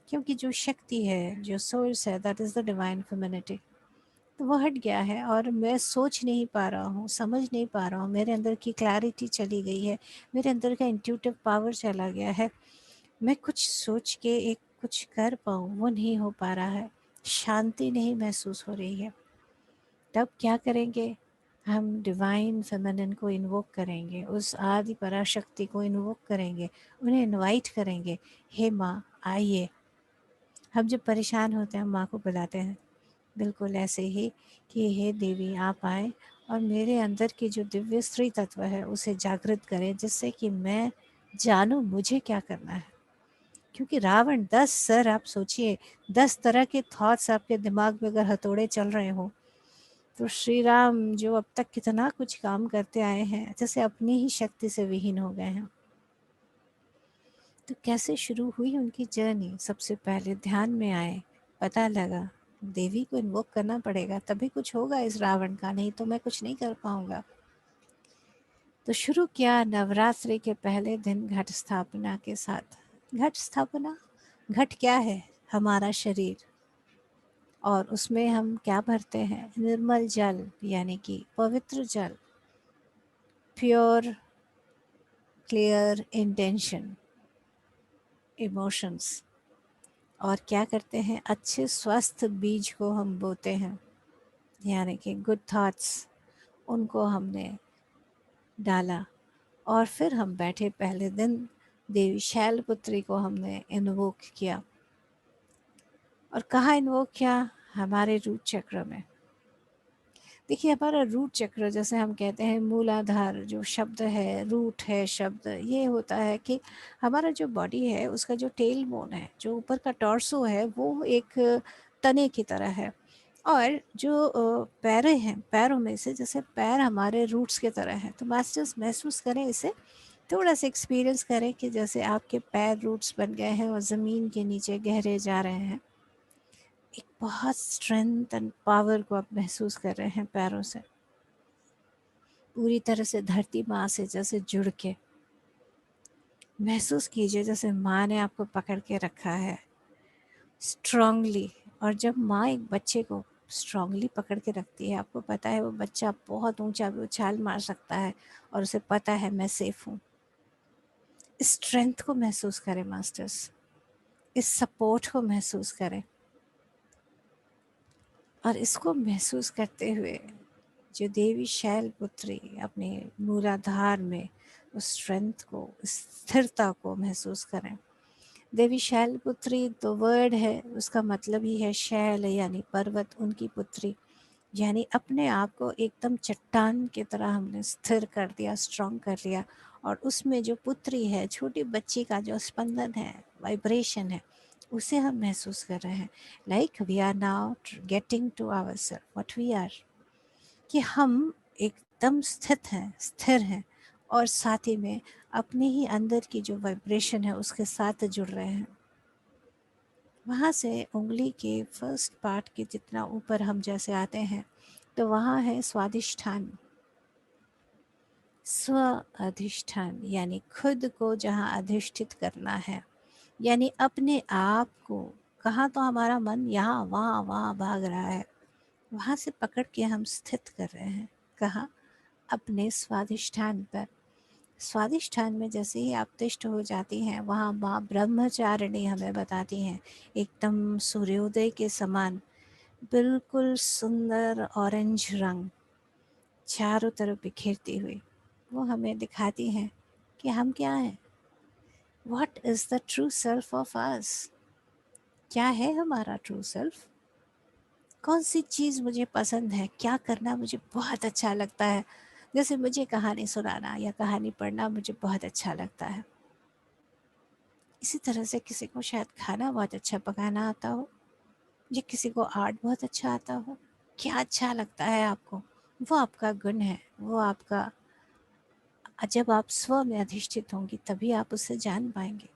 क्योंकि जो शक्ति है, जो सोर्स है, that is the divine femininity, तो वो हट गया है और मैं सोच नहीं पा रहा हूँ, समझ नहीं पा रहा हूँ, मेरे अंदर की क्लैरिटी चली गई है, मेरे अंदर का इंट्यूटिव पावर चला गया है। मैं कुछ सोच के एक कुछ कर पाऊँ वो नहीं हो पा रहा है, शांति नहीं महसूस हो रही है। तब क्या करेंगे, हम डिवाइन फेमिनिन को इन्वोक करेंगे, उस आदि पराशक्ति को इन्वोक करेंगे, उन्हें इनवाइट करेंगे, हे माँ आइए। हम जब परेशान होते हैं हम माँ को बुलाते हैं, बिल्कुल ऐसे ही कि हे देवी आप आए और मेरे अंदर की जो दिव्य स्त्री तत्व है उसे जागृत करें, जिससे कि मैं जानूं मुझे क्या करना है। क्योंकि रावण 10 सर, आप सोचिए 10 तरह के थॉट्स आपके दिमाग में अगर हथौड़े चल रहे हो, तो श्री राम जो अब तक कितना कुछ काम करते आए हैं, जैसे अपनी ही शक्ति से विहीन हो गए हैं। तो कैसे शुरू हुई उनकी जर्नी, सबसे पहले ध्यान में आए, पता लगा देवी को इन्वोक करना पड़ेगा तभी कुछ होगा इस रावण का, नहीं तो मैं कुछ नहीं कर पाऊंगा। तो शुरू किया नवरात्रि के पहले दिन घट स्थापना के साथ। घट स्थापना, घट क्या है, हमारा शरीर, और उसमें हम क्या भरते हैं, निर्मल जल यानी कि पवित्र जल, प्योर क्लियर इंटेंशन, इमोशंस, और क्या करते हैं, अच्छे स्वस्थ बीज को हम बोते हैं, यानी कि गुड थॉट्स, उनको हमने डाला। और फिर हम बैठे, पहले दिन देवी शैलपुत्री को हमने इन्वोक किया। और कहाँ इन्वोक किया, हमारे रूट चक्र में। देखिए हमारा रूट चक्र, जैसे हम कहते हैं मूलाधार जो शब्द है, रूट है शब्द, ये होता है कि हमारा जो बॉडी है उसका जो टेल बोन है, जो ऊपर का टॉर्सो है, वो एक तने की तरह है। और जो पैरें हैं, पैरों में से जैसे पैर हमारे रूट्स की तरह हैं। तो मास्टर्स महसूस करें इसे, थोड़ा सा एक्सपीरियंस करें कि जैसे आपके पैर रूट्स बन गए हैं और ज़मीन के नीचे गहरे जा रहे हैं। एक बहुत स्ट्रेंथ एंड पावर को आप महसूस कर रहे हैं पैरों से, पूरी तरह से धरती माँ से जैसे जुड़ के। महसूस कीजिए जैसे माँ ने आपको पकड़ के रखा है स्ट्रांगली। और जब माँ एक बच्चे को स्ट्रांगली पकड़ के रखती है, आपको पता है वो बच्चा बहुत ऊंचा भी उछाल मार सकता है और उसे पता है मैं सेफ हूँ। इस स्ट्रेंथ को महसूस करें मास्टर्स, इस सपोर्ट को महसूस करें, और इसको महसूस करते हुए जो देवी शैलपुत्री अपने मूलाधार में उस स्ट्रेंथ को, उस स्थिरता को महसूस करें। देवी शैलपुत्री तो वर्ड है, उसका मतलब ही है शैल यानी पर्वत, उनकी पुत्री यानी अपने आप को एकदम चट्टान की तरह हमने स्थिर कर दिया, स्ट्रॉन्ग कर लिया। और उसमें जो पुत्री है, छोटी बच्ची का जो स्पंदन है, वाइब्रेशन है, उसे हम महसूस कर रहे हैं। Like we are now getting to our self what we are, कि हम एकदम स्थित हैं, स्थिर हैं, और साथ ही में अपने ही अंदर की जो वाइब्रेशन है उसके साथ जुड़ रहे हैं। वहाँ से उंगली के फर्स्ट पार्ट के जितना ऊपर हम जैसे आते हैं तो वहाँ है स्वादिष्ठान। स्व अधिष्ठान यानी खुद को जहाँ अधिष्ठित करना है, यानी अपने आप को। कहाँ तो हमारा मन यहाँ वहाँ वहाँ भाग रहा है, वहाँ से पकड़ के हम स्थित कर रहे हैं। कहाँ? अपने स्वादिष्ठान पर। स्वादिष्ठान में जैसे ही आप तिष्ठ हो जाती हैं, वहाँ माँ ब्रह्मचारिणी हमें बताती हैं एकदम सूर्योदय के समान बिल्कुल सुंदर ऑरेंज रंग चारों तरफ बिखेरती हुई वो हमें दिखाती हैं कि हम क्या हैं। What is the true self of us? क्या है हमारा ट्रू सेल्फ? कौन सी चीज़ मुझे पसंद है, क्या करना मुझे बहुत अच्छा लगता है। जैसे मुझे कहानी सुनाना या कहानी पढ़ना मुझे बहुत अच्छा लगता है। इसी तरह से किसी को शायद खाना बहुत अच्छा पकाना आता हो, या किसी को आर्ट बहुत अच्छा आता हो। क्या अच्छा लगता है आपको, वो आपका गुण है, वो आपका। जब आप स्व में अधिष्ठित होंगी तभी आप उससे जान पाएंगे।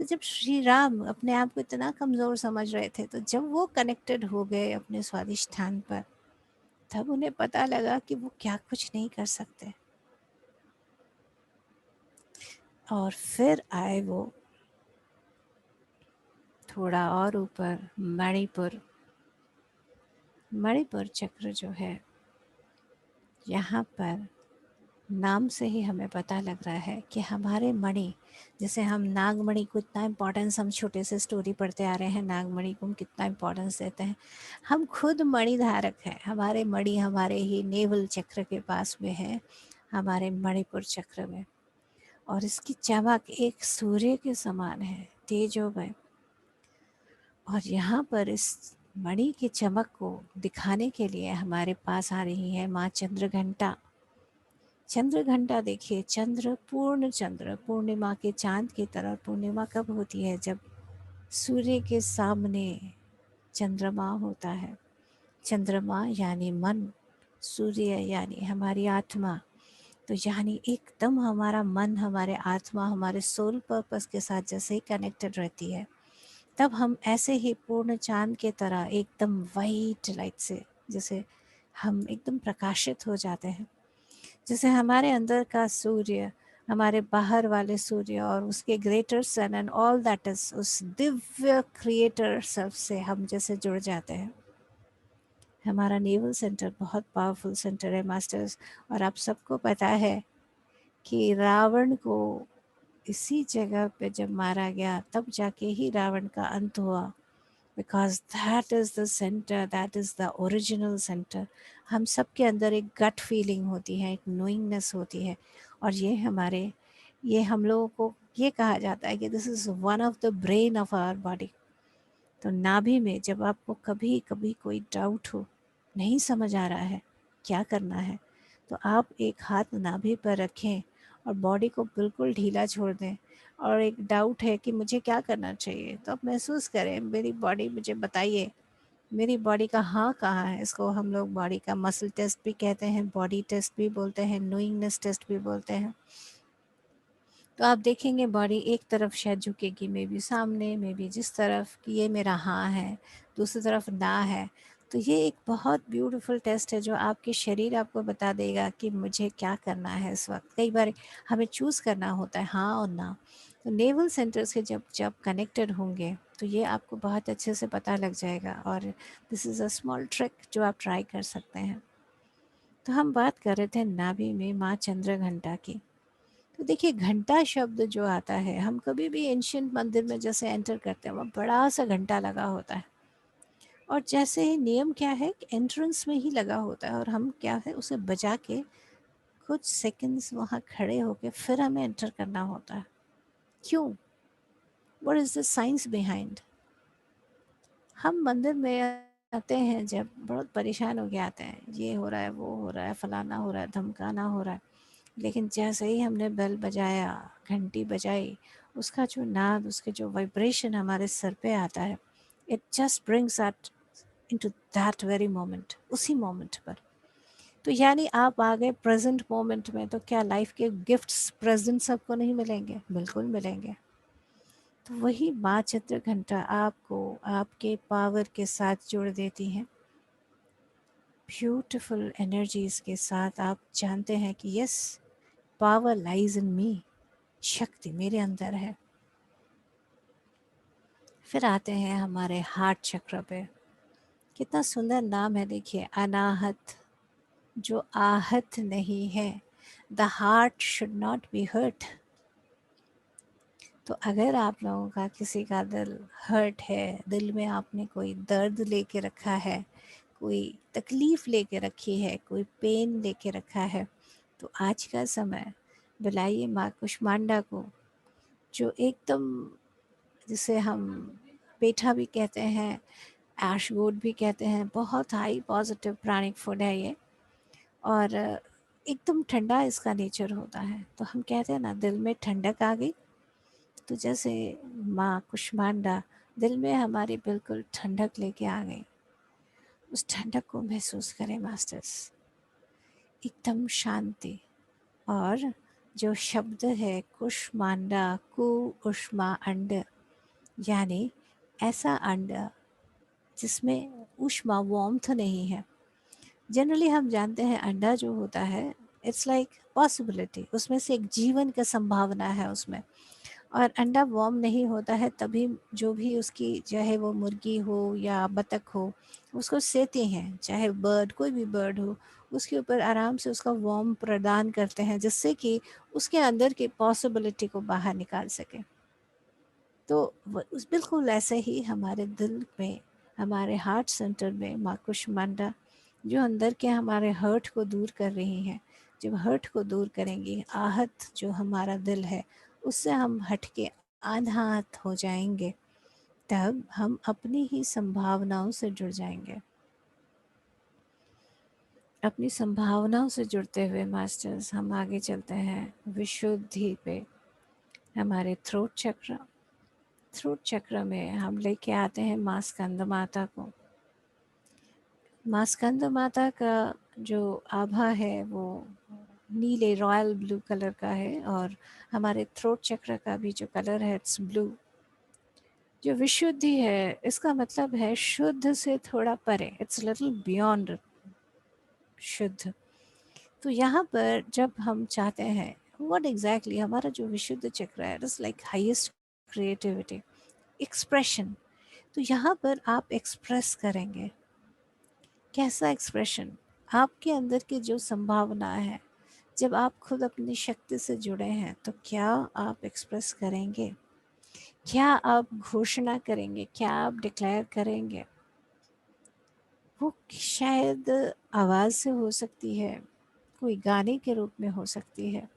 तो जब श्री राम अपने आप को इतना कमज़ोर समझ रहे थे, तो जब वो कनेक्टेड हो गए अपने स्वादिष्ठान पर, तब उन्हें पता लगा कि वो क्या कुछ नहीं कर सकते। और फिर आए वो थोड़ा और ऊपर, मणिपुर। मणिपुर चक्र जो है, यहाँ पर नाम से ही हमें पता लग रहा है कि हमारे मणि, जैसे हम नागमणि को इतना इम्पोर्टेंस, हम छोटे से स्टोरी पढ़ते आ रहे हैं, नागमणि को हम कितना इम्पोर्टेंस देते हैं। हम खुद मणि धारक हैं। हमारे मणि हमारे ही नेवल चक्र के पास में है, हमारे मणिपुर चक्र में। और इसकी चमक एक सूर्य के समान है, तेजोमय। और यहाँ पर इस मणि की चमक को दिखाने के लिए हमारे पास आ रही है माँ चंद्रघंटा। चंद्र घंटा देखिए, चंद्र, पूर्ण चंद्र, पूर्णिमा के चांद की तरह। पूर्णिमा कब होती है? जब सूर्य के सामने चंद्रमा होता है। चंद्रमा यानी मन, सूर्य यानी हमारी आत्मा। तो यानी एकदम हमारा मन, हमारे आत्मा, हमारे सोल पर्पस के साथ जैसे ही कनेक्टेड रहती है, तब हम ऐसे ही पूर्ण चांद के तरह एकदम वाइट लाइट से जैसे हम एकदम प्रकाशित हो जाते हैं। जैसे हमारे अंदर का सूर्य, हमारे बाहर वाले सूर्य और उसके greater sun and all that is, उस दिव्य क्रिएटर सेल्फ से हम जैसे जुड़ जाते हैं। हमारा नेवल सेंटर बहुत पावरफुल सेंटर है मास्टर्स। और आप सबको पता है कि रावण को इसी जगह पे जब मारा गया, तब जाके ही रावण का अंत हुआ। Because that is the centre, that is the original centre. हम सब के अंदर एक गट फीलिंग होती है, एक नोइंगनेस होती है। और ये हम लोगों को ये कहा जाता है कि this is one of the brain of our body. तो नाभि में जब आपको कभी कभी कोई डाउट हो, नहीं समझ आ रहा है क्या करना है, तो आप एक हाथ नाभि पर रखें और बॉडी को बिल्कुल ढीला छोड़ दें। और एक डाउट है कि मुझे क्या करना चाहिए, तो आप महसूस करें, मेरी बॉडी मुझे बताइए, मेरी बॉडी का हाँ कहाँ है। इसको हम लोग बॉडी का मसल टेस्ट भी कहते हैं, बॉडी टेस्ट भी बोलते हैं, नोइंगनेस टेस्ट भी बोलते हैं। तो आप देखेंगे बॉडी एक तरफ शायद झुकेगी, मे बी सामने, मे बी जिस तरफ कि ये मेरा हाँ है, दूसरी तरफ ना है। तो ये एक बहुत ब्यूटीफुल टेस्ट है जो आपके शरीर आपको बता देगा कि मुझे क्या करना है इस वक्त। कई बार हमें चूज़ करना होता है हाँ और ना। तो नेवल सेंटर्स के जब जब कनेक्टेड होंगे तो ये आपको बहुत अच्छे से पता लग जाएगा। और this is a small trick जो आप ट्राई कर सकते हैं। तो हम बात कर रहे थे नाभि में माँ चंद्र घंटा की। तो देखिए घंटा शब्द जो आता है, हम कभी भी एंशियंट मंदिर में जैसे एंटर करते हैं वहाँ बड़ा सा घंटा लगा होता है, और जैसे ही नियम क्या है कि एंट्रेंस में ही लगा होता है, और हम क्या है उसे बजा के कुछ सेकंड्स वहाँ खड़े होके फिर हमें एंटर करना होता है। क्यों? What is the science behind? हम मंदिर में आते हैं जब बहुत परेशान हो के आते हैं, ये हो रहा है, वो हो रहा है, फलाना हो रहा है, धमकाना हो रहा है, लेकिन जैसे ही हमने बेल बजाया, घंटी बजाई, उसका जो नाद, उसके जो वाइब्रेशन हमारे सर पे आता है, it just brings us into that very moment, उसी मोमेंट पर। तो यानी आप आ गए प्रेजेंट मोमेंट में, तो क्या लाइफ के गिफ्ट्स प्रेजेंट सबको नहीं मिलेंगे? बिल्कुल मिलेंगे। तो वही माँ चित्र घंटा आपको आपके पावर के साथ जोड़ देती हैं, ब्यूटिफुल एनर्जीज के साथ। आप जानते हैं कि यस, पावर लाइज इन मी, शक्ति मेरे अंदर है। फिर आते हैं हमारे हार्ट चक्र पे। कितना सुंदर नाम है, देखिए, अनाहत, जो आहत नहीं है। The heart should not be hurt. तो अगर आप लोगों का किसी का दिल हर्ट है, दिल में आपने कोई दर्द लेके रखा है, कोई तकलीफ़ लेके रखी है, कोई पेन लेके रखा है, तो आज का समय बुलाइए माँ कुष्मांडा को, जो एकदम, जिसे हम पेठा भी कहते हैं, ऐशगोड भी कहते हैं, बहुत हाई पॉजिटिव प्राणिक फूड है ये, और एकदम ठंडा इसका नेचर होता है। तो हम कहते हैं ना, दिल में ठंडक आ गई, तो जैसे माँ कुष्मांडा दिल में हमारी बिल्कुल ठंडक लेके आ गई। उस ठंडक को महसूस करें मास्टर्स, एकदम शांति। और जो शब्द है कुष्मांडा, कु उष्मा अंड, यानी ऐसा अंड जिसमें ऊष्मा, वार्मथ नहीं है। जनरली हम जानते हैं अंडा जो होता है, इट्स लाइक पॉसिबिलिटी, उसमें से एक जीवन का संभावना है उसमें, और अंडा वार्म नहीं होता है तभी जो भी उसकी, चाहे वो मुर्गी हो या बतख हो, उसको सेते हैं, चाहे बर्ड, कोई भी बर्ड हो, उसके ऊपर आराम से उसका वार्म प्रदान करते हैं, जिससे कि उसके अंदर की पॉसिबिलिटी को बाहर निकाल सके। तो उस बिल्कुल ऐसे ही हमारे दिल में, हमारे हार्ट सेंटर में माँ कुष्मांडा, जो अंदर के हमारे हर्ट को दूर कर रही हैं, जब हर्ट को दूर करेंगी, आहत जो हमारा दिल है उससे हम हट के अनाहत हो जाएंगे, तब हम अपनी ही संभावनाओं से जुड़ जाएंगे। अपनी संभावनाओं से जुड़ते हुए मास्टर्स हम आगे चलते हैं विशुद्धि पे। हमारे थ्रोट चक्र में हम लेके आते हैं माँ स्कंद माता को। माँ स्कंद माता का जो आभा है वो नीले रॉयल ब्लू कलर का है, और हमारे थ्रोट चक्र का भी जो कलर है इट्स ब्लू। जो विशुद्धि है, इसका मतलब है शुद्ध से थोड़ा परे, इट्स लिटिल बियॉन्ड शुद्ध। तो यहाँ पर जब हम चाहते हैं व्हाट एग्जैक्टली हमारा जो विशुद्ध चक्र है, it's like highest creativity, expression. तो यहाँ पर आप एक्सप्रेस करेंगे। कैसा एक्सप्रेशन? आपके अंदर की जो संभावना है, जब आप खुद अपनी शक्ति से जुड़े हैं, तो क्या आप एक्सप्रेस करेंगे? क्या आप घोषणा करेंगे? क्या आप डिक्लेयर करेंगे? वो शायद आवाज़ से हो सकती है, कोई गाने के रूप में हो सकती है,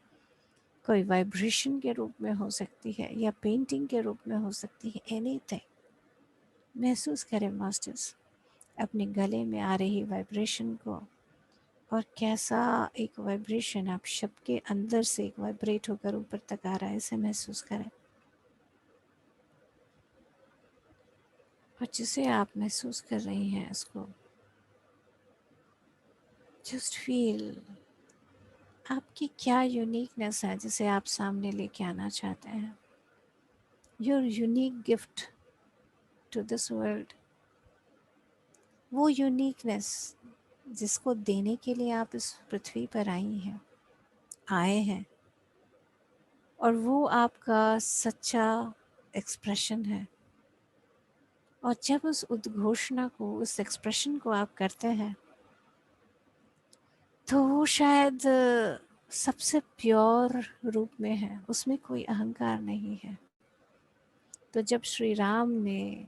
कोई वाइब्रेशन के रूप में हो सकती है, या पेंटिंग के रूप में हो सकती है, एनीथिंग। महसूस करें मास्टर्स अपने गले में आ रही वाइब्रेशन को, और कैसा एक वाइब्रेशन आप शब्द के अंदर से एक वाइब्रेट होकर ऊपर तक आ रहा है, इसे महसूस करें। और जिसे आप महसूस कर रही हैं, इसको जस्ट फील आपकी क्या यूनिकनेस है जिसे आप सामने लेके आना चाहते हैं? Your unique gift to this world, वो यूनिकनेस जिसको देने के लिए आप इस पृथ्वी पर आई हैं, आए हैं, और वो आपका सच्चा एक्सप्रेशन है। और जब उस उद्घोषणा को, उस एक्सप्रेशन को आप करते हैं, तो वो शायद सबसे प्योर रूप में है, उसमें कोई अहंकार नहीं है। तो जब श्री राम ने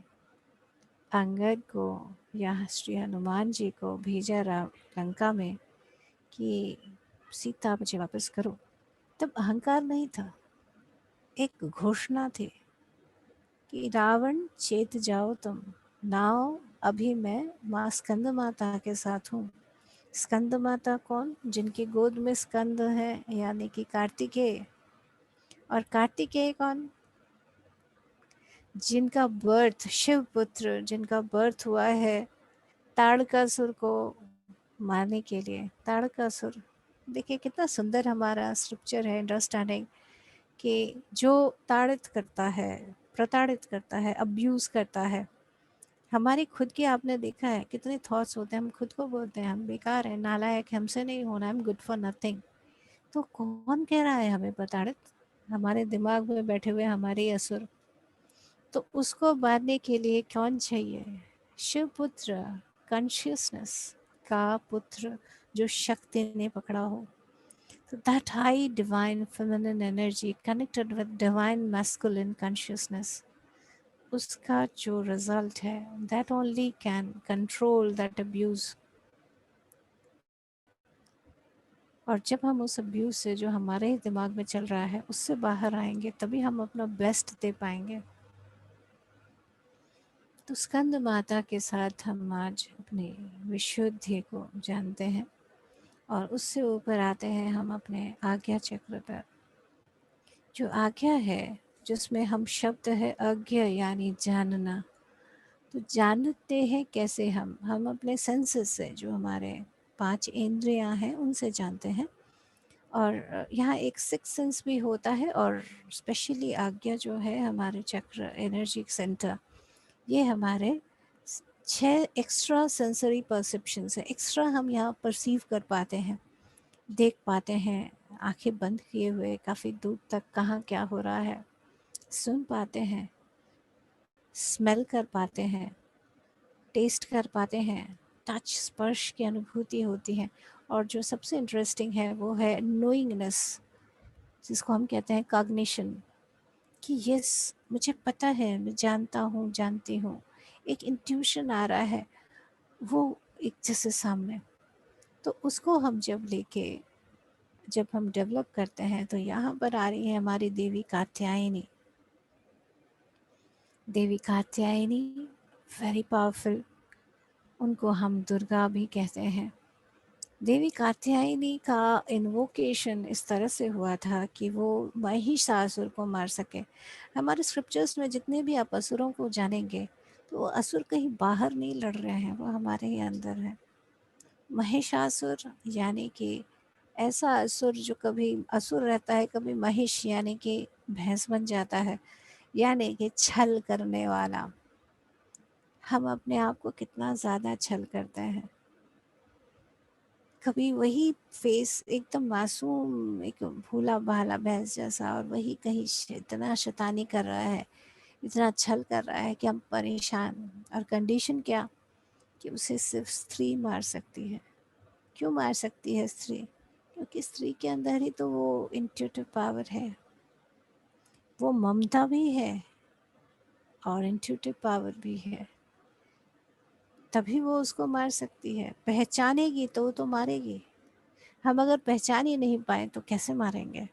अंगद को या श्री हनुमान जी को भेजा राम लंका में कि सीता मुझे वापस करो, तब अहंकार नहीं था, एक घोषणा थी कि रावण चेत जाओ तुम, नाउ अभी मैं माँ स्कंद माता के साथ हूँ। स्कंद माता कौन? जिनकी गोद में स्कंद है, यानी कि कार्तिकेय। और कार्तिकेय कौन? जिनका बर्थ, शिव पुत्र जिनका बर्थ हुआ है ताड़कासुर को मारने के लिए। ताड़कासुर, देखिए कितना सुंदर हमारा स्क्रिप्चर है, अंडरस्टैंडिंग कि जो ताड़ित करता है, प्रताड़ित करता है, अब्यूज़ करता है। हमारी खुद की आपने देखा है कितने थॉट्स होते हैं, हम खुद को बोलते हैं हम बेकार हैं, नालायक, हमसे नहीं होना, I am good for nothing. तो कौन कह रहा है हमें प्रताड़ित? हमारे दिमाग में बैठे हुए हमारे असुर। तो उसको मारने के लिए कौन चाहिए? शिवपुत्र, कॉन्शियसनेस का पुत्र जो शक्ति ने पकड़ा हो। So that high divine feminine energy connected with divine masculine consciousness, उसका जो रिजल्ट है, that only can control that abuse। और जब हम उस अब्यूज़ से, जो हमारे ही दिमाग में चल रहा है, उससे बाहर आएंगे, तभी हम अपना बेस्ट दे पाएंगे। तो स्कंद माता के साथ हम आज अपनी विशुद्धि को जानते हैं, और उससे ऊपर आते हैं हम अपने आज्ञा चक्र पर। जो आज्ञा है, जिसमें हम शब्द है अज्ञा, यानी जानना। तो जानते हैं कैसे? हम अपने सेंसेस से, जो हमारे 5 इंद्रियां हैं, उनसे जानते हैं। और यहाँ एक सिक्स सेंस भी होता है, और स्पेशली आज्ञा जो है हमारे चक्र, एनर्जी सेंटर, ये हमारे 6 एक्स्ट्रा सेंसरी परसेप्शंस है। एक्स्ट्रा हम यहाँ परसीव कर पाते हैं, देख पाते हैं, आंखें बंद किए हुए काफ़ी दूर तक कहाँ क्या हो रहा है, सुन पाते हैं, स्मेल कर पाते हैं, टेस्ट कर पाते हैं, टच, स्पर्श की अनुभूति होती है। और जो सबसे इंटरेस्टिंग है वो है नोइंगनेस, जिसको हम कहते हैं कॉग्निशन, कि यस मुझे पता है, मैं जानता हूँ, जानती हूँ। एक इंट्यूशन आ रहा है वो एक जैसे सामने। तो उसको हम जब हम डेवलप करते हैं, तो यहाँ पर आ रही है हमारी देवी कात्यायनी। देवी कात्यायनी वेरी पावरफुल, उनको हम दुर्गा भी कहते हैं। देवी कात्यायनी का इन्वोकेशन इस तरह से हुआ था कि वो महिषासुर को मार सके। हमारे स्क्रिप्चर्स में जितने भी आप असुरों को जानेंगे, तो वो असुर कहीं बाहर नहीं लड़ रहे हैं, वो हमारे ही अंदर है। महिषासुर यानी कि ऐसा असुर जो कभी असुर रहता है, कभी महिष यानी कि भैंस बन जाता है, यानी कि छल करने वाला। हम अपने आप को कितना ज़्यादा छल करते हैं। कभी वही फेस एकदम मासूम, एक भोला भाला भैंस जैसा, और वही कहीं इतना शैतानी कर रहा है, इतना छल कर रहा है कि हम परेशान। और कंडीशन क्या? कि उसे सिर्फ स्त्री मार सकती है। क्यों मार सकती है स्त्री? क्योंकि स्त्री के अंदर ही तो वो इंट्यूटिव पावर है, वो ममता भी है और इंट्यूटिव पावर भी है, तभी वो उसको मार सकती है। पहचानेगी तो मारेगी। हम अगर पहचान ही नहीं पाए तो कैसे मारेंगे?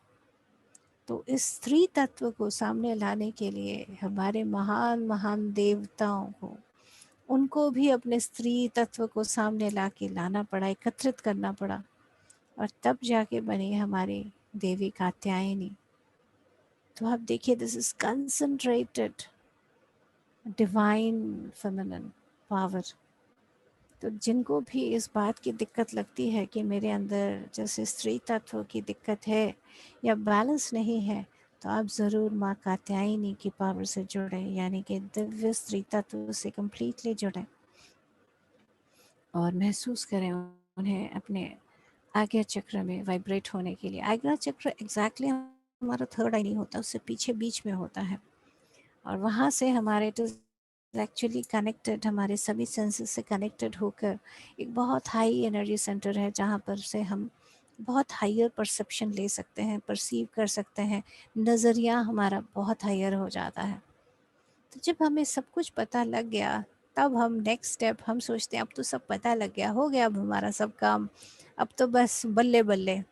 तो इस स्त्री तत्व को सामने लाने के लिए हमारे महान महान देवताओं को, उनको भी अपने स्त्री तत्व को सामने ला के लाना पड़ा, एकत्रित करना पड़ा, और तब जाके बनी हमारी देवी कात्यायनी। तो आप देखिए, this is concentrated divine feminine power. तो जिनको भी इस बात की दिक्कत लगती है कि मेरे अंदर जैसे स्त्री तत्व की दिक्कत है या बैलेंस नहीं है, तो आप ज़रूर माँ कात्यायनी की पावर से जुड़े, यानी कि दिव्य स्त्री तत्व से कम्प्लीटली जुड़े और महसूस करें उन्हें अपने आज्ञा चक्र में वाइब्रेट होने के लिए। आज्ञा चक्र एग्जैक्टली हमारा थर्ड आई नहीं होता, उससे पीछे बीच में होता है और वहाँ से हमारे इट इज़ एक्चुअली कनेक्टेड, हमारे सभी सेंसेस से कनेक्टेड होकर एक बहुत हाई एनर्जी सेंटर है जहाँ पर से हम बहुत हायर परसेप्शन ले सकते हैं, परसीव कर सकते हैं, नज़रिया हमारा बहुत हायर हो जाता है। तो जब हमें सब कुछ पता लग गया, तब हम नेक्स्ट स्टेप हम सोचते हैं अब तो सब पता लग गया, हो गया अब हमारा सब काम, अब तो बस बल्ले बल्ले।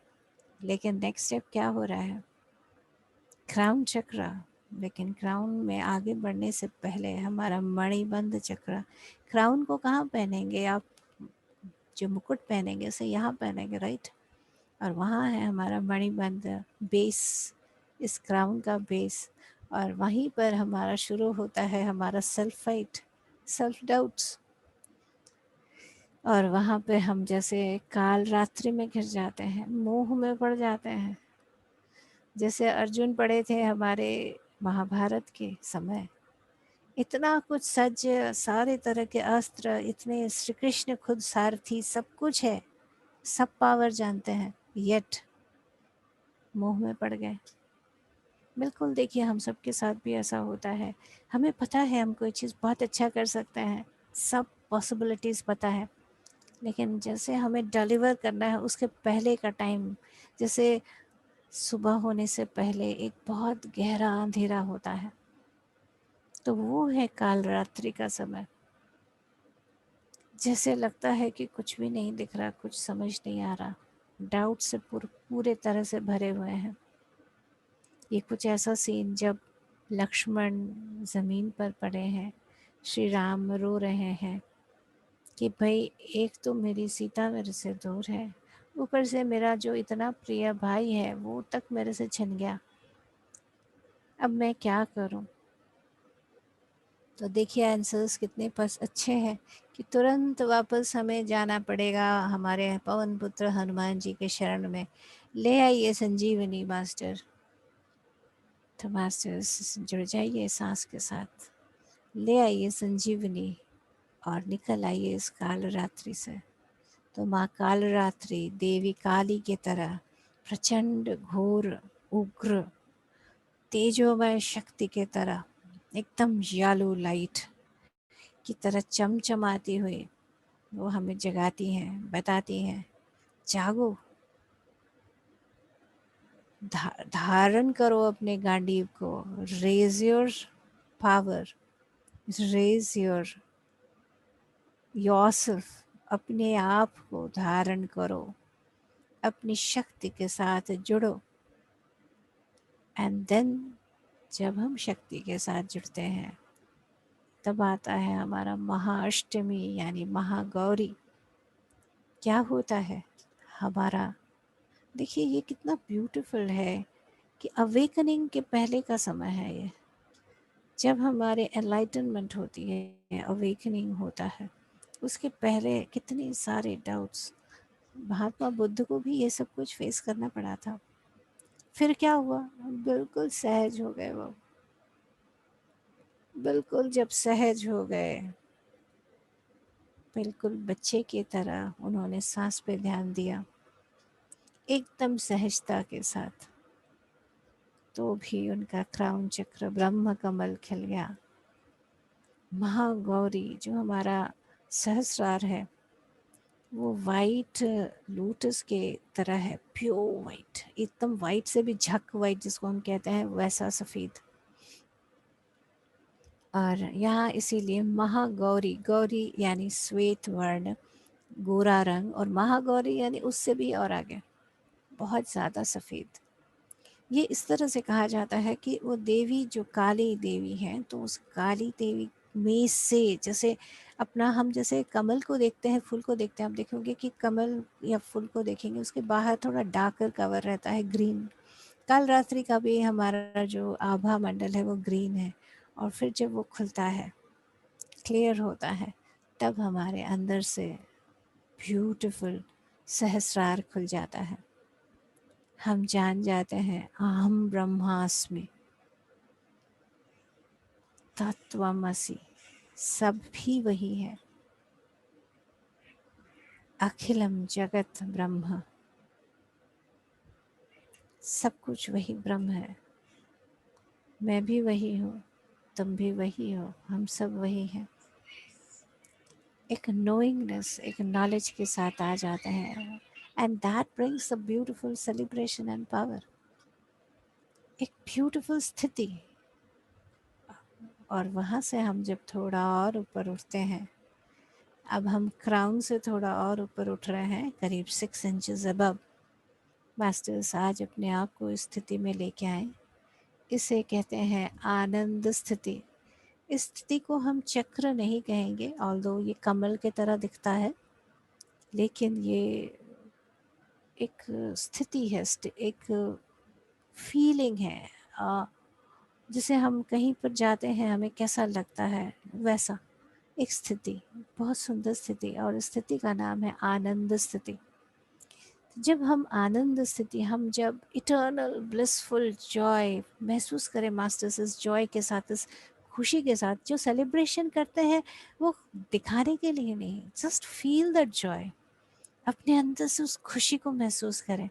लेकिन नेक्स्ट स्टेप क्या हो रहा है? क्राउन चक्र। लेकिन क्राउन में आगे बढ़ने से पहले हमारा मणिबंध चक्र, क्राउन को कहाँ पहनेंगे आप? जो मुकुट पहनेंगे उसे यहाँ पहनेंगे, राइट? और वहाँ है हमारा मणिबंध बेस, इस क्राउन का बेस। और वहीं पर हमारा शुरू होता है हमारा सेल्फ फाइट, सेल्फ डाउट्स। और वहाँ पे हम जैसे काल रात्रि में घिर जाते हैं, मोह में पड़ जाते हैं, जैसे अर्जुन पड़े थे हमारे महाभारत के समय। इतना कुछ सज्ज, सारे तरह के अस्त्र, इतने, श्री कृष्ण खुद सारथी, सब कुछ है, सब पावर जानते हैं, येट मोह में पड़ गए। बिल्कुल, देखिए हम सबके साथ भी ऐसा होता है। हमें पता है हम कोई चीज़ बहुत अच्छा कर सकते हैं, सब पॉसिबिलिटीज़ पता है, लेकिन जैसे हमें डिलीवर करना है उसके पहले का टाइम, जैसे सुबह होने से पहले एक बहुत गहरा अंधेरा होता है, तो वो है काल रात्रि का समय। जैसे लगता है कि कुछ भी नहीं दिख रहा, कुछ समझ नहीं आ रहा, डाउट से पूरे तरह से भरे हुए हैं। ये कुछ ऐसा सीन जब लक्ष्मण ज़मीन पर पड़े हैं, श्री राम रो रहे हैं कि भाई एक तो मेरी सीता मेरे से दूर है, ऊपर से मेरा जो इतना प्रिय भाई है वो तक मेरे से छिन गया, अब मैं क्या करूं? तो देखिए आंसर्स कितने पास अच्छे हैं कि तुरंत वापस हमें जाना पड़ेगा हमारे पवन पुत्र हनुमान जी के शरण में। ले आइए संजीवनी मास्टर। तो मास्टर्स जुड़ जाइए सांस के साथ, ले आइए संजीवनी और निकल आइए इस काल रात्रि से। तो माँ काल रात्रि देवी काली की तरह प्रचंड घोर उग्र तेजोमय शक्ति की तरह एकदम यालू लाइट की तरह चमचमाती हुई वो हमें जगाती हैं, बताती हैं जागो, धारण करो अपने गांडीव को, raise your power, raise yourself, अपने आप को धारण करो, अपनी शक्ति के साथ जुड़ो। एंड देन जब हम शक्ति के साथ जुड़ते हैं तब आता है हमारा महाअष्टमी यानी महागौरी। क्या होता है हमारा, देखिए ये कितना ब्यूटीफुल है कि अवेकनिंग के पहले का समय है ये, जब हमारे एनलाइटनमेंट होती है, अवेकनिंग होता है, उसके पहले कितने सारे डाउट्स, महात्मा बुद्ध को भी ये सब कुछ फेस करना पड़ा था। फिर क्या हुआ? बिल्कुल सहज हो गए वो, बिल्कुल जब सहज हो गए, बिल्कुल बच्चे की तरह उन्होंने सांस पे ध्यान दिया एकदम सहजता के साथ, तो भी उनका क्राउन चक्र ब्रह्म कमल खिल गया। महागौरी जो हमारा सहस्रार है वो वाइट लोटस के तरह है, प्योर वाइट, एकदम वाइट से भी झक वाइट जिसको हम कहते हैं वैसा सफ़ेद। और यहाँ इसीलिए महागौरी, गौरी यानी श्वेत वर्ण, गोरा रंग, और महागौरी यानी उससे भी और आगे बहुत ज़्यादा सफ़ेद। ये इस तरह से कहा जाता है कि वो देवी जो काली देवी हैं, तो उस काली देवी में से, जैसे अपना हम जैसे कमल को देखते हैं, फूल को देखते हैं, आप देखोगे कि कमल या फूल को देखेंगे उसके बाहर थोड़ा डार्कर कवर रहता है, ग्रीन। काल रात्रि का भी हमारा जो आभा मंडल है वो ग्रीन है, और फिर जब वो खुलता है, क्लियर होता है, तब हमारे अंदर से ब्यूटीफुल सहस्रार खुल जाता है। हम जान जाते हैं अहम ब्रह्मास्मि, तत्वमसि, सब भी वही है। अखिलम जगत ब्रह्म, सब कुछ वही ब्रह्म है। मैं भी वही हूँ, तुम भी वही हो, हम सब वही हैं। एक नोइंगनेस, एक नॉलेज के साथ आ जाते हैं, and that brings a beautiful celebration and power, एक ब्यूटीफुल स्थिति। और वहाँ से हम जब थोड़ा और ऊपर उठते हैं, अब हम क्राउन से थोड़ा और ऊपर उठ रहे हैं, करीब 6 इंचेस अबव। मास्टर्स आज अपने आप को इस स्थिति में लेके आए। इसे कहते हैं आनंद स्थिति। इस स्थिति को हम चक्र नहीं कहेंगे, ऑल्दो ये कमल के तरह दिखता है, लेकिन ये एक स्थिति है, एक फीलिंग है। जिसे हम कहीं पर जाते हैं हमें कैसा लगता है, वैसा एक स्थिति, बहुत सुंदर स्थिति, और इस स्थिति का नाम है आनंद स्थिति। जब हम आनंद स्थिति, हम जब इटर्नल ब्लिसफुल जॉय महसूस करें, मास्टर्स इस जॉय के साथ, इस खुशी के साथ जो सेलिब्रेशन करते हैं, वो दिखाने के लिए नहीं, जस्ट फील दैट जॉय, अपने अंदर से उस खुशी को महसूस करें।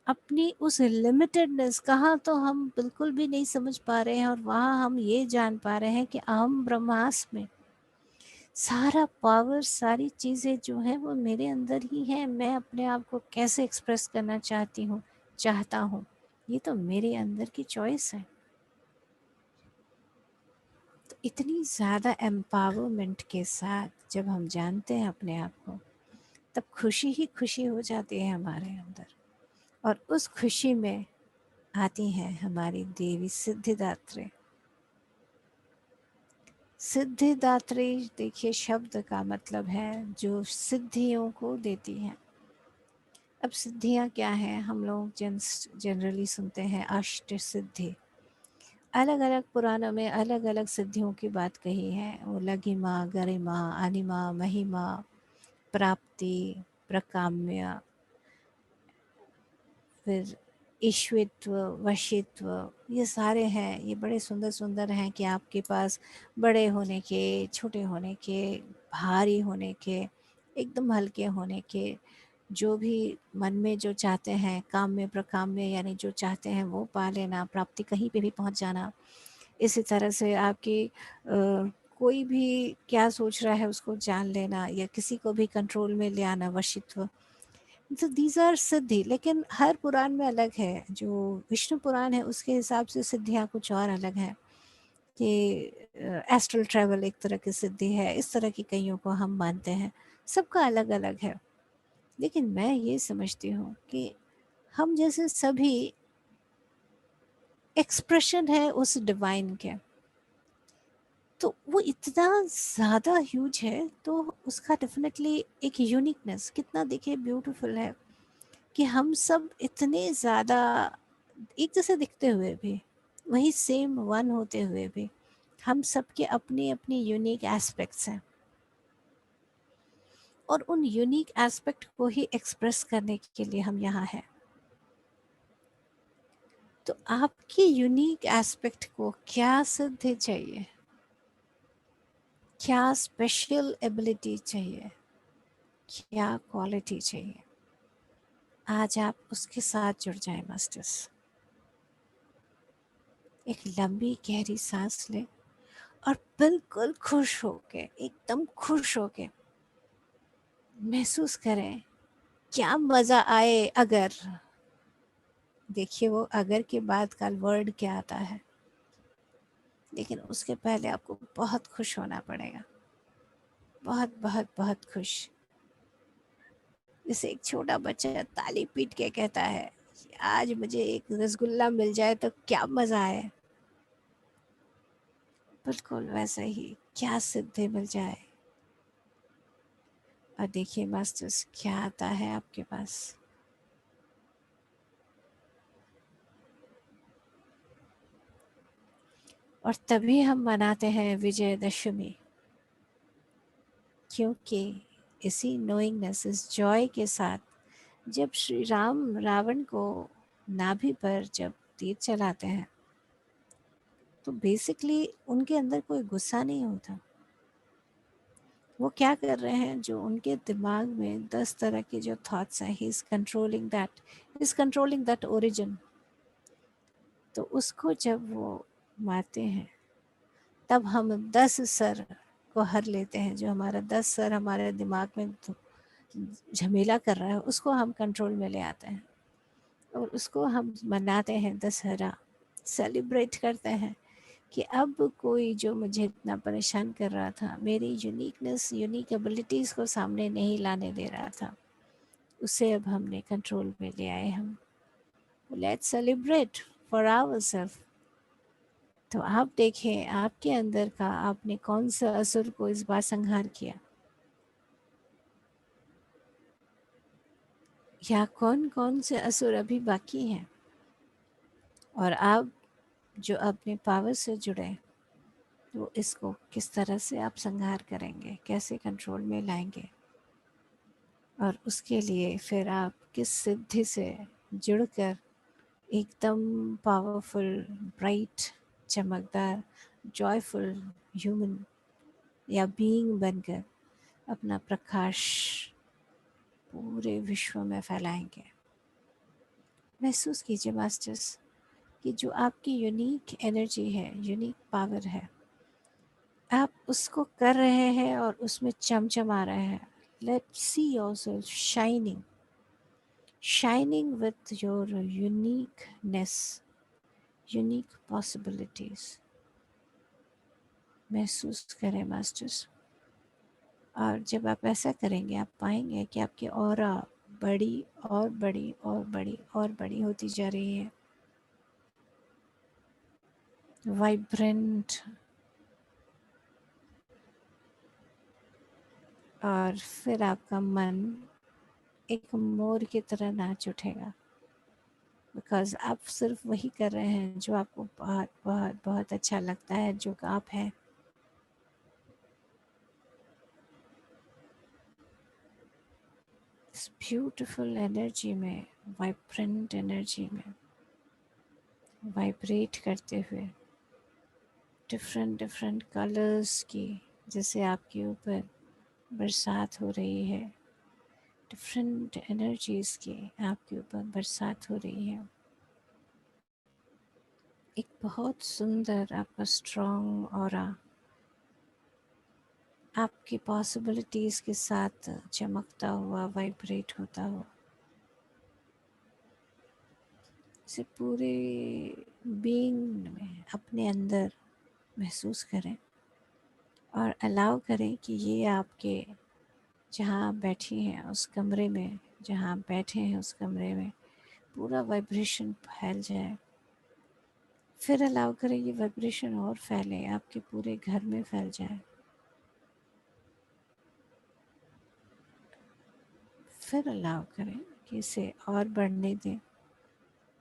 अपनी उस लिमिटेडनेस, कहाँ तो हम बिल्कुल भी नहीं समझ पा रहे हैं, और वहाँ हम ये जान पा रहे हैं कि अहम ब्रह्मास्मि में सारा पावर, सारी चीज़ें जो हैं वो मेरे अंदर ही हैं। मैं अपने आप को कैसे एक्सप्रेस करना चाहता हूँ, ये तो मेरे अंदर की चॉइस है। तो इतनी ज़्यादा एम्पावरमेंट के साथ जब हम जानते हैं अपने आप को, तब खुशी ही खुशी हो जाती है हमारे अंदर। और उस खुशी में आती हैं हमारी देवी सिद्धिदात्री। सिद्धिदात्री, देखिए शब्द का मतलब है जो सिद्धियों को देती हैं। अब सिद्धियाँ क्या हैं, हम लोग जनरली सुनते हैं अष्ट सिद्धि। अलग अलग पुराणों में अलग अलग सिद्धियों की बात कही है। वो लघिमा, गरिमा, अनिमा, महिमा, प्राप्ति, प्रकाम्य, फिर ईश्वित्व, वशित्व, ये सारे हैं। ये बड़े सुंदर सुंदर हैं कि आपके पास बड़े होने के, छोटे होने के, भारी होने के, एकदम हल्के होने के, जो भी मन में जो चाहते हैं, काम में प्रकाम में, यानी जो चाहते हैं वो पा लेना, प्राप्ति कहीं पे भी पहुंच जाना। इसी तरह से आपकी कोई भी क्या सोच रहा है उसको जान लेना, या किसी को भी कंट्रोल में ले आना, वशित्व। तो दीज आर सिद्धि, लेकिन हर पुराण में अलग है। जो विष्णु पुराण है उसके हिसाब से सिद्धियाँ कुछ और अलग है, कि एस्ट्रल ट्रैवल एक तरह की सिद्धि है, इस तरह की कईयों को हम मानते हैं, सबका अलग अलग है। लेकिन मैं ये समझती हूँ कि हम जैसे सभी एक्सप्रेशन है उस डिवाइन के, तो वो इतना ज़्यादा ह्यूज है, तो उसका डेफिनेटली एक यूनिकनेस कितना देखिए ब्यूटीफुल है, कि हम सब इतने ज़्यादा एक जैसे दिखते हुए भी, वही सेम वन होते हुए भी, हम सबके अपने अपने यूनिक एस्पेक्ट्स हैं, और उन यूनिक एस्पेक्ट को ही एक्सप्रेस करने के लिए हम यहाँ हैं। तो आपकी यूनिक एस्पेक्ट को क्या सिद्धि चाहिए, क्या स्पेशल एबिलिटी चाहिए, क्या क्वालिटी चाहिए, आज आप उसके साथ जुड़ जाएं मास्टर्स। एक लंबी गहरी सांस लें, और बिल्कुल खुश होके, एकदम खुश होके महसूस करें, क्या मज़ा आए अगर, देखिए वो अगर के बाद का वर्ड क्या आता है, लेकिन उसके पहले आपको बहुत खुश होना पड़ेगा, बहुत बहुत बहुत खुश। जैसे एक छोटा बच्चा ताली पीट के कहता है, आज मुझे एक रसगुल्ला मिल जाए तो क्या मज़ा आए, बिल्कुल वैसे ही क्या सिद्धि मिल जाए। और देखिए मास्टर्स क्या आता है आपके पास। और तभी हम मनाते हैं विजयदशमी। क्योंकि इसी नोइंगनेस, इस जॉय के साथ जब श्री राम रावण को नाभि पर जब तीर चलाते हैं तो बेसिकली उनके अंदर कोई गुस्सा नहीं होता। वो क्या कर रहे हैं, जो उनके दिमाग में 10 तरह के जो थॉट्स हैं, he is controlling that origin. तो उसको जब वो मारते हैं तब हम 10 सर को हर लेते हैं। जो हमारा 10 सर हमारे दिमाग में झमेला कर रहा है उसको हम कंट्रोल में ले आते हैं और उसको हम मनाते हैं, दशहरा सेलिब्रेट करते हैं कि अब कोई जो मुझे इतना परेशान कर रहा था, मेरी यूनिकनेस, यूनिक एबिलिटीज़ को सामने नहीं लाने दे रहा था, उसे अब हमने कंट्रोल में ले आए हम। Let's celebrate for ourselves. तो आप देखें आपके अंदर का आपने कौन सा असुर को इस बार संहार किया, या कौन कौन से असुर अभी बाकी हैं, और आप जो अपने पावर से जुड़े तो इसको किस तरह से आप संहार करेंगे, कैसे कंट्रोल में लाएंगे, और उसके लिए फिर आप किस सिद्धि से जुड़कर एकदम पावरफुल, ब्राइट, चमकदार, जॉयफुल ह्यूमन या बीइंग बनकर अपना प्रकाश पूरे विश्व में फैलाएंगे। महसूस कीजिए मास्टर्स कि जो आपकी यूनिक एनर्जी है, यूनिक पावर है, आप उसको कर रहे हैं और उसमें चमचमा रहे हैं। Let's see yourself shining with your uniqueness, unique possibilities। महसूस करें मास्टर्स, और जब आप ऐसा करेंगे आप पाएंगे कि आपकी ऑरा बड़ी और बड़ी और बड़ी और बड़ी होती जा रही है, वाइब्रेंट, और फिर आपका मन एक मोर की तरह नाच उठेगा, बिकॉज आप सिर्फ वही कर रहे हैं जो आपको बहुत बहुत बहुत अच्छा लगता है, जो आप हैं। इस ब्यूटीफुल एनर्जी में, वाइब्रेंट एनर्जी में वाइब्रेट करते हुए डिफरेंट डिफरेंट कलर्स की जैसे आपके ऊपर बरसात हो रही है, डिफरेंट एनर्जीज की आपके ऊपर बरसात हो रही है। एक बहुत सुंदर आपका स्ट्रॉन्ग ऑरा आपकी पॉसिबिलिटीज़ के साथ चमकता हुआ, वाइब्रेट होता हुआ, इसे पूरे बीइंग में अपने अंदर महसूस करें और अलाउ करें कि ये आपके जहाँ आप बैठी हैं उस कमरे में, जहाँ आप बैठे हैं उस कमरे में पूरा वाइब्रेशन फैल जाए। फिर अलाउ करें ये वाइब्रेशन और फैले, आपके पूरे घर में फैल जाए। फिर अलाउ करें कि इसे और बढ़ने दें।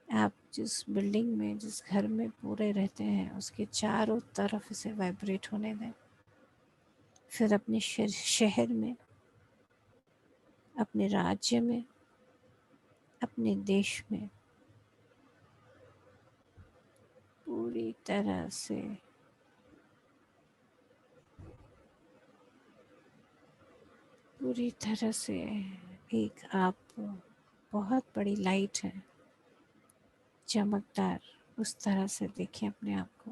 आप जिस बिल्डिंग में, जिस घर में पूरे रहते हैं उसके चारों तरफ इसे वाइब्रेट होने दें। फिर अपने शहर में, अपने राज्य में, अपने देश में पूरी तरह से एक आप बहुत बड़ी लाइट है, चमकदार, उस तरह से देखें अपने आप को,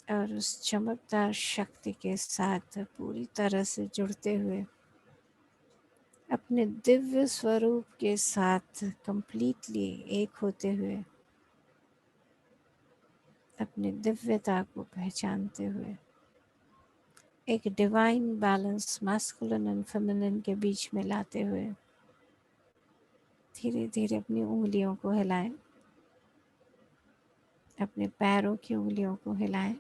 और उस चमकदार शक्ति के साथ पूरी तरह से जुड़ते हुए अपने दिव्य स्वरूप के साथ कंप्लीटली एक होते हुए, अपने दिव्यता को पहचानते हुए, एक divine balance masculine and feminine के बीच में लाते हुए धीरे धीरे अपनी उंगलियों को हिलाएं, अपने पैरों की उंगलियों को हिलाएं,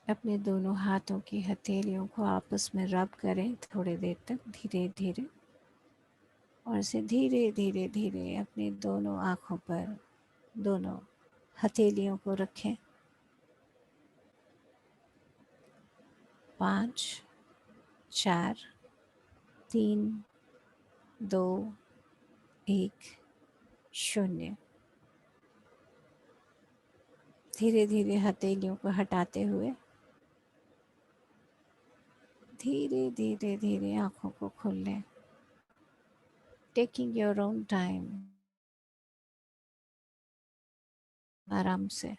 अपने दोनों हाथों की हथेलियों को आपस में रब करें थोड़ी देर तक धीरे धीरे, और इसे धीरे धीरे धीरे अपनी दोनों आँखों पर दोनों हथेलियों को रखें। 5 4 3 2 1 0। धीरे धीरे हथेलियों को हटाते हुए धीरे धीरे धीरे आंखों को खोल लें। टेकिंग योर ओन टाइम, आराम से।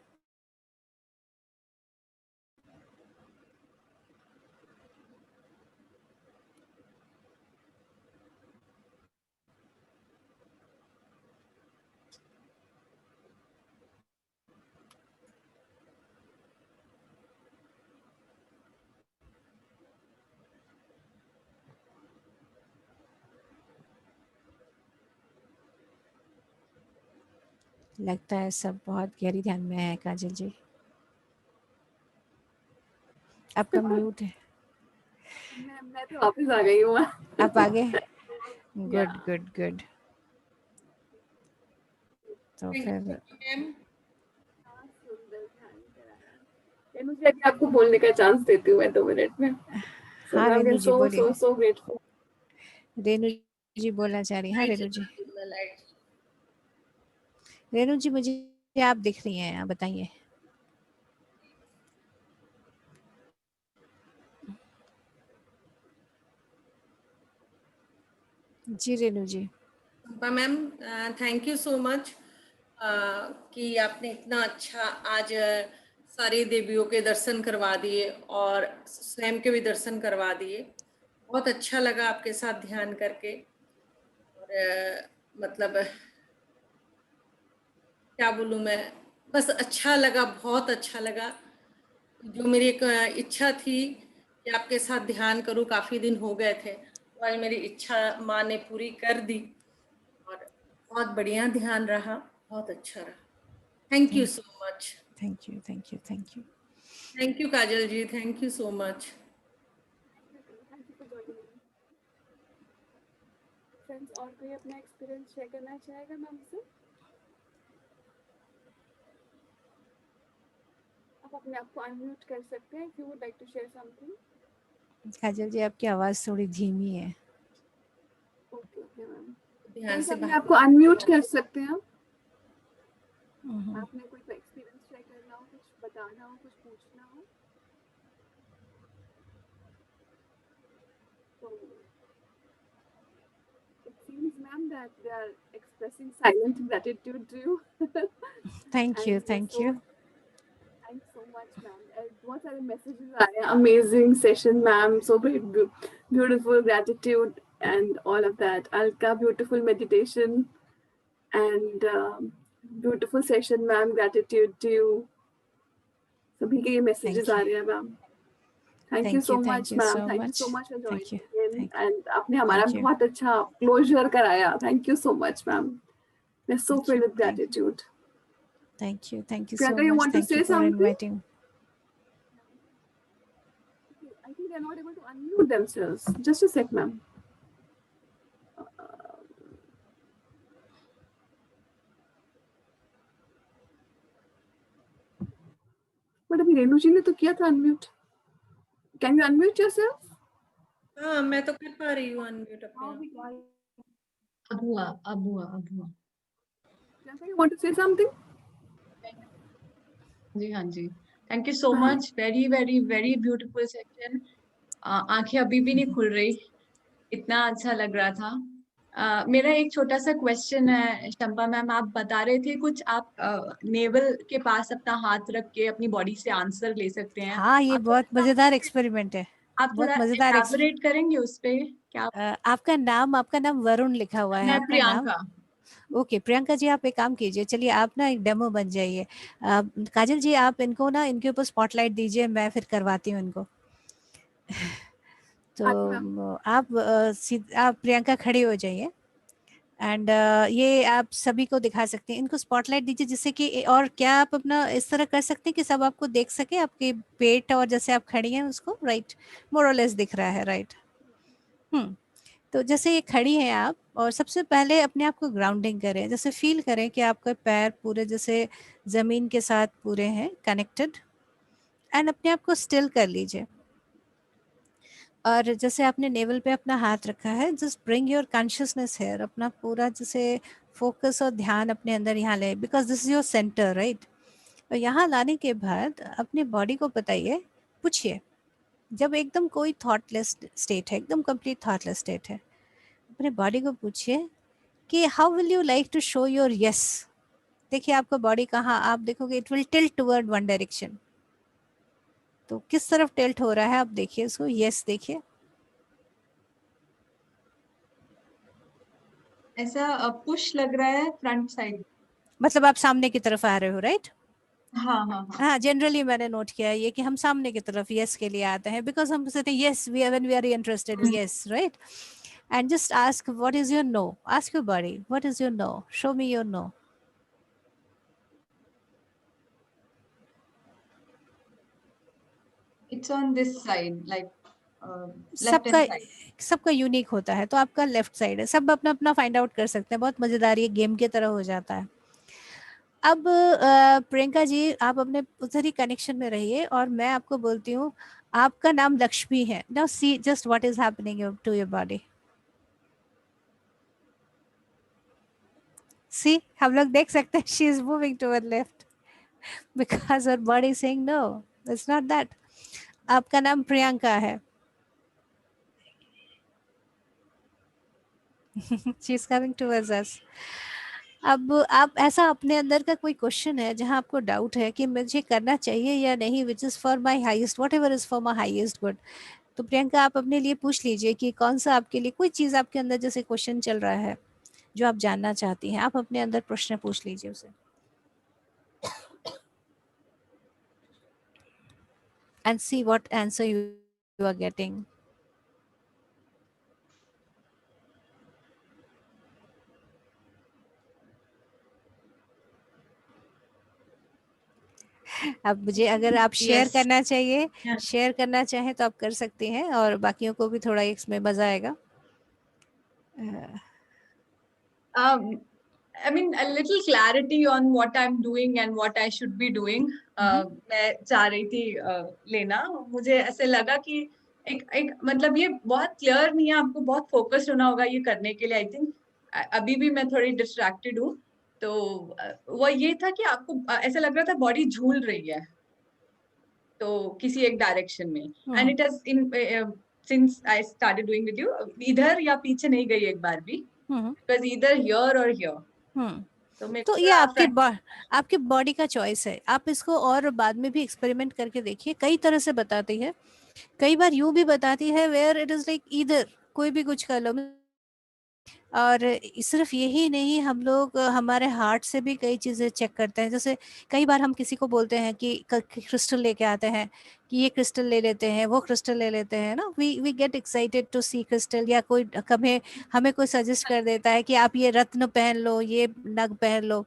लगता है सब बहुत गहरी ध्यान में है काजल जी। आपका म्यूट है। मैं तो वापस आ गई हूँ। आप आगे। Good good good. तो फिर मुझे अभी आपको बोलने का चांस देती हूँ मैं 2 मिनट में। हाँ रेनू जी बोलिए। so grateful. रेनू जी बोलना चाह रही हैं। हाँ रेनू जी। रेनू जी मुझे आप दिख रही हैं, आप बताइए। जी Renu ji. Ma'am thank you so much कि आपने इतना अच्छा आज सारी देवियों के दर्शन करवा दिए और स्वयं के भी दर्शन करवा दिए। बहुत अच्छा लगा आपके साथ ध्यान करके। और मतलब क्या बोलूँ मैं, बस अच्छा लगा, बहुत अच्छा लगा। जो मेरी एक इच्छा थी कि आपके साथ ध्यान करूं, काफ़ी दिन हो गए थे, तो आज मेरी इच्छा माँ ने पूरी कर दी और बहुत बढ़िया ध्यान रहा, बहुत अच्छा रहा। Thank you so much. Thank you thank you thank you. Thank you Kajal ji, thank you so much. Friends और कोई अपना एक्सपीरियंस शेयर करना चाहेगा मैम से? आप अपने आप को अनम्यूट कर सकते हैं if you would like to share something. काजल जी आपकी आवाज़ थोड़ी धीमी है। Okay okay ma'am. ध्यान से अपने आप को अनम्यूट कर सकते हैं। आपने कोई एक्सपीरियंस शेयर करना हो, कुछ बताना हो, कुछ पूछना हो तो it seems ma'am that they are expressing silent gratitude to you. Thank you thank you. Thanks so much, ma'am. बहुत सारे messages आ रहे हैं. Amazing session, ma'am. So beautiful gratitude and all of that. Alka, beautiful meditation and beautiful session, ma'am. Gratitude to you. सभी के ये messages आ रहे हैं, ma'am. Thank you so much, ma'am. Thank you so much for joining in. And आपने हमारा बहुत अच्छा closure कराया. Thank you so much, ma'am. We're so filled with gratitude. Thank you so Priyanka, you much. want to Thank say you for something? inviting. I think they're not able to unmute themselves. Just a sec, ma'am. But अभी रेणु जी ने तो किया था unmute. Can you unmute yourself? हाँ, मैं तो कर पा रही हूँ अनम्यूट अपने आप। अब हुआ। Priyanka, you want to say something? हाँ जी। Thank you so much. Very very very beautiful session. आंखें अभी भी नहीं खुल रही, इतना अच्छा लग रहा था। मेरा एक छोटा सा क्वेश्चन है शंपा मैम, आप बता रहे थे कुछ, आप नेवल के पास अपना हाथ रख के अपनी बॉडी से आंसर ले सकते हैं। हाँ, ये बहुत मजेदार एक्सपेरिमेंट है। आप थोड़ा एलैबोरेट करेंगे उस पे क्या? आपका नाम वरुण लिखा हुआ है। मैं आपका प्रियंका। नाम ओके प्रियंका जी, आप एक काम कीजिए, चलिए आप ना एक डेमो बन जाइए। काजल जी आप इनको ना इनके ऊपर स्पॉटलाइट दीजिए, मैं फिर करवाती हूँ इनको। तो आप प्रियंका खड़ी हो जाइए एंड ये आप सभी को दिखा सकते हैं, इनको स्पॉटलाइट दीजिए जिससे कि, और क्या आप अपना इस तरह कर सकते हैं कि सब आपको देख सके, आपके पेट और जैसे आप खड़ी हैं उसको, राइट, मोर और लेस दिख रहा है, राइट। तो जैसे ये खड़ी हैं आप, और सबसे पहले अपने आप को ग्राउंडिंग करें, जैसे फील करें कि आपके पैर पूरे जैसे ज़मीन के साथ पूरे हैं कनेक्टेड, एंड अपने आप को स्टिल कर लीजिए। और जैसे आपने नेवल पे अपना हाथ रखा है, just bring your consciousness here, अपना पूरा जैसे फोकस और ध्यान अपने अंदर यहाँ ले, because this is your centre, right. और यहाँ लाने के बाद अपने बॉडी को बताइए, पूछिए, जब एकदम कोई थॉटलेस स्टेट है, एकदम कंप्लीट थॉटलेस स्टेट है, अपने बॉडी को पूछिए कि how will you like to show your yes. देखिए आपका बॉडी कहाँ, आप देखोगे it will tilt toward one direction, तो किस तरफ टिल्ट हो रहा है आप देखिए इसको, यस देखिए। ऐसा पुश लग रहा है फ्रंट साइड। मतलब आप सामने की तरफ आ रहे हो, राइट। हाँ हाँ हाँ। हाँ, जनरली मैंने नोट किया है ये कि हम सामने की तरफ यस के लिए आते हैं, बिकॉज हम कहते हैं yes, we are, when we are interested, yes, right. And just ask what is your no, ask your body what is your no, show me your no. It's on this side, like left सबका hand side. सबका unique होता है, तो आपका left side है, सब अपना अपना फाइंड आउट कर सकते हैं, बहुत मजेदार, ये गेम की तरह हो जाता है। अब प्रियंका जी आप अपने उधर ही कनेक्शन में रहिए, और मैं आपको बोलती हूँ आपका नाम लक्ष्मी है। Now see just what is happening to your body. See हम लोग देख सकते हैं, she is moving toward left because her body saying no, it's not that. आपका नाम प्रियंका है। She is coming towards us. अब आप ऐसा, अपने अंदर का कोई क्वेश्चन है जहां आपको डाउट है कि मुझे करना चाहिए या नहीं, which is for my highest, what ever is for my highest good, तो प्रियंका आप अपने लिए पूछ लीजिए कि कौन सा आपके लिए, कोई चीज़ आपके अंदर जैसे क्वेश्चन चल रहा है जो आप जानना चाहती हैं, आप अपने अंदर प्रश्न पूछ लीजिए उसे, and see what answer you are getting. अब मुझे अगर आप शेयर Yes. करना चाहिए, Yeah. शेयर करना चाहें तो आप कर सकती हैं, और बाकियों को भी थोड़ा इसमें मजा आएगा। I mean, a little clarity on what I'm doing and what I should be doing. मैं चाह रही थी लेना, मुझे ऐसे लगा कि एक मतलब ये बहुत क्लियर नहीं है, आपको बहुत फोकस्ड होना होगा ये करने के लिए। आई थिंक अभी भी मैं थोड़ी डिस्ट्रैक्टेड हूँ, तो वो ये था कि आपको ऐसा लग रहा था बॉडी झूल रही है, तो किसी एक डायरेक्शन में, and it has in since I started doing with you, इधर या पीछे नहीं गई एक बार भी, बिकॉज इधर हियर और हियर। तो मैं तो ये आपके बॉडी का चॉइस है, आप इसको और बाद में भी एक्सपेरिमेंट करके देखिए, कई तरह से बताती है, कई बार यूं भी बताती है where it is like either, कोई भी कुछ कर लो। और सिर्फ यही नहीं, हम लोग हमारे हार्ट से भी कई चीज़ें चेक करते हैं, जैसे कई बार हम किसी को बोलते हैं कि क्रिस्टल लेके आते हैं, कि ये क्रिस्टल ले लेते हैं, वो क्रिस्टल ले लेते हैं ना, we get excited to see crystal, या कोई हमें कोई सजेस्ट कर देता है कि आप ये रत्न पहन लो, ये नग पहन लो,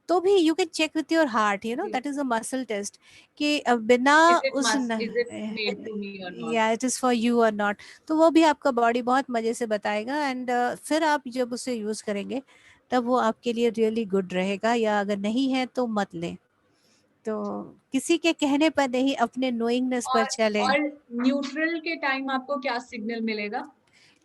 तो भी you can check with your heart, you know that is a muscle test, कि बिना उस is it made to me or not? या इट इज फॉर यू और नॉट, तो वो भी आपका बॉडी बहुत मजे से बताएगा, एंड फिर आप जब उसे यूज करेंगे तब वो आपके लिए रियली गुड रहेगा, या अगर नहीं है तो मत लें। तो किसी के कहने पर नहीं, अपने नोइंगनेस पर चले। और न्यूट्रल के टाइम आपको क्या सिग्नल मिलेगा?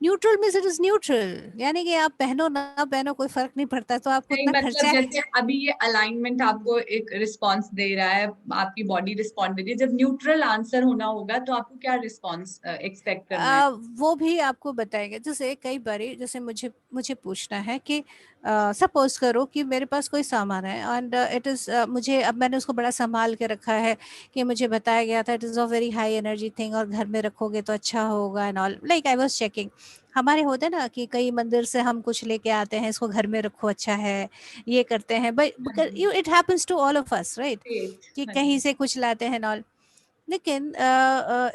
Neutral means it is neutral, यानी कि आप पहनो ना पहनो कोई फर्क नहीं पड़ता, तो आपको नहीं, उतना मतलब खर्चा है। जैसे अभी ये अलाइनमेंट आपको एक रिस्पांस दे रहा है, आपकी बॉडी रिस्पॉन्ड दे रही है, जब न्यूट्रल आंसर होना होगा तो आपको क्या रिस्पांस एक्सपेक्ट करना है? वो भी आपको बताएंगे, जैसे कई बारी जैसे मुझे मुझे पूछना है कि सपोज करो कि मेरे पास कोई सामान है, एंड इट इज़ मुझे, अब मैंने उसको बड़ा संभाल के रखा है, कि मुझे बताया गया था it is a very high energy thing, और घर में रखोगे तो अच्छा होगा and all, like I was checking. हमारे होते हैं ना कि कई मंदिर से हम कुछ लेके आते हैं, इसको घर में रखो अच्छा है, ये करते हैं, but you it happens to all of us, right, कि हाँ कहीं जी। से कुछ लाते हैं ऑल। लेकिन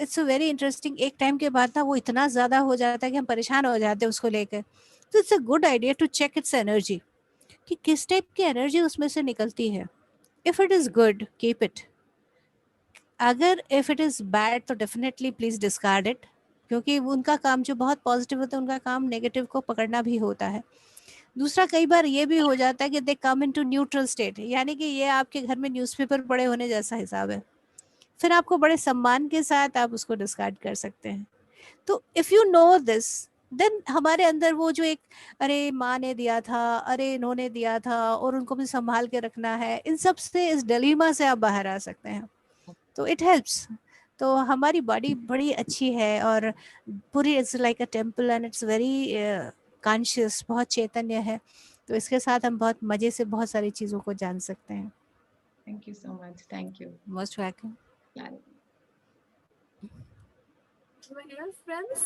इट्स वेरी इंटरेस्टिंग, एक टाइम के बाद ना वो इतना ज़्यादा हो जाता है कि हम परेशान हो जाते हैं उसको लेकर। तो it's a good idea to check its energy, कि किस टाइप की एनर्जी उसमें से निकलती है। If it is good keep it, अगर इफ़ इट इज़ बैड तो डेफिनेटली प्लीज़ डिस्कार्ड इट। क्योंकि उनका काम जो बहुत पॉजिटिव होता है, उनका काम नेगेटिव को पकड़ना भी होता है। दूसरा, कई बार ये भी हो जाता है कि दे कम इनटू न्यूट्रल स्टेट, यानी कि ये आपके घर में न्यूज़पेपर पड़े होने जैसा हिसाब है, फिर आपको बड़े सम्मान के साथ आप उसको डिस्कार्ड कर सकते हैं। तो if you know this, then हमारे अंदर वो जो एक, अरे माँ ने दिया था, अरे इन्होंने दिया था और उनको भी संभाल के रखना है, इन सब से, इस डिलीमा से आप बाहर आ सकते हैं। तो इट हेल्प्स। तो हमारी बॉडी बड़ी अच्छी है और पूरी it's like a temple and it's very conscious, बहुत चैतन्य है। तो इसके साथ हम बहुत मज़े से बहुत सारी चीज़ों को जान सकते हैं। Thank you so much. Thank you. Most welcome. Anyone else, friends?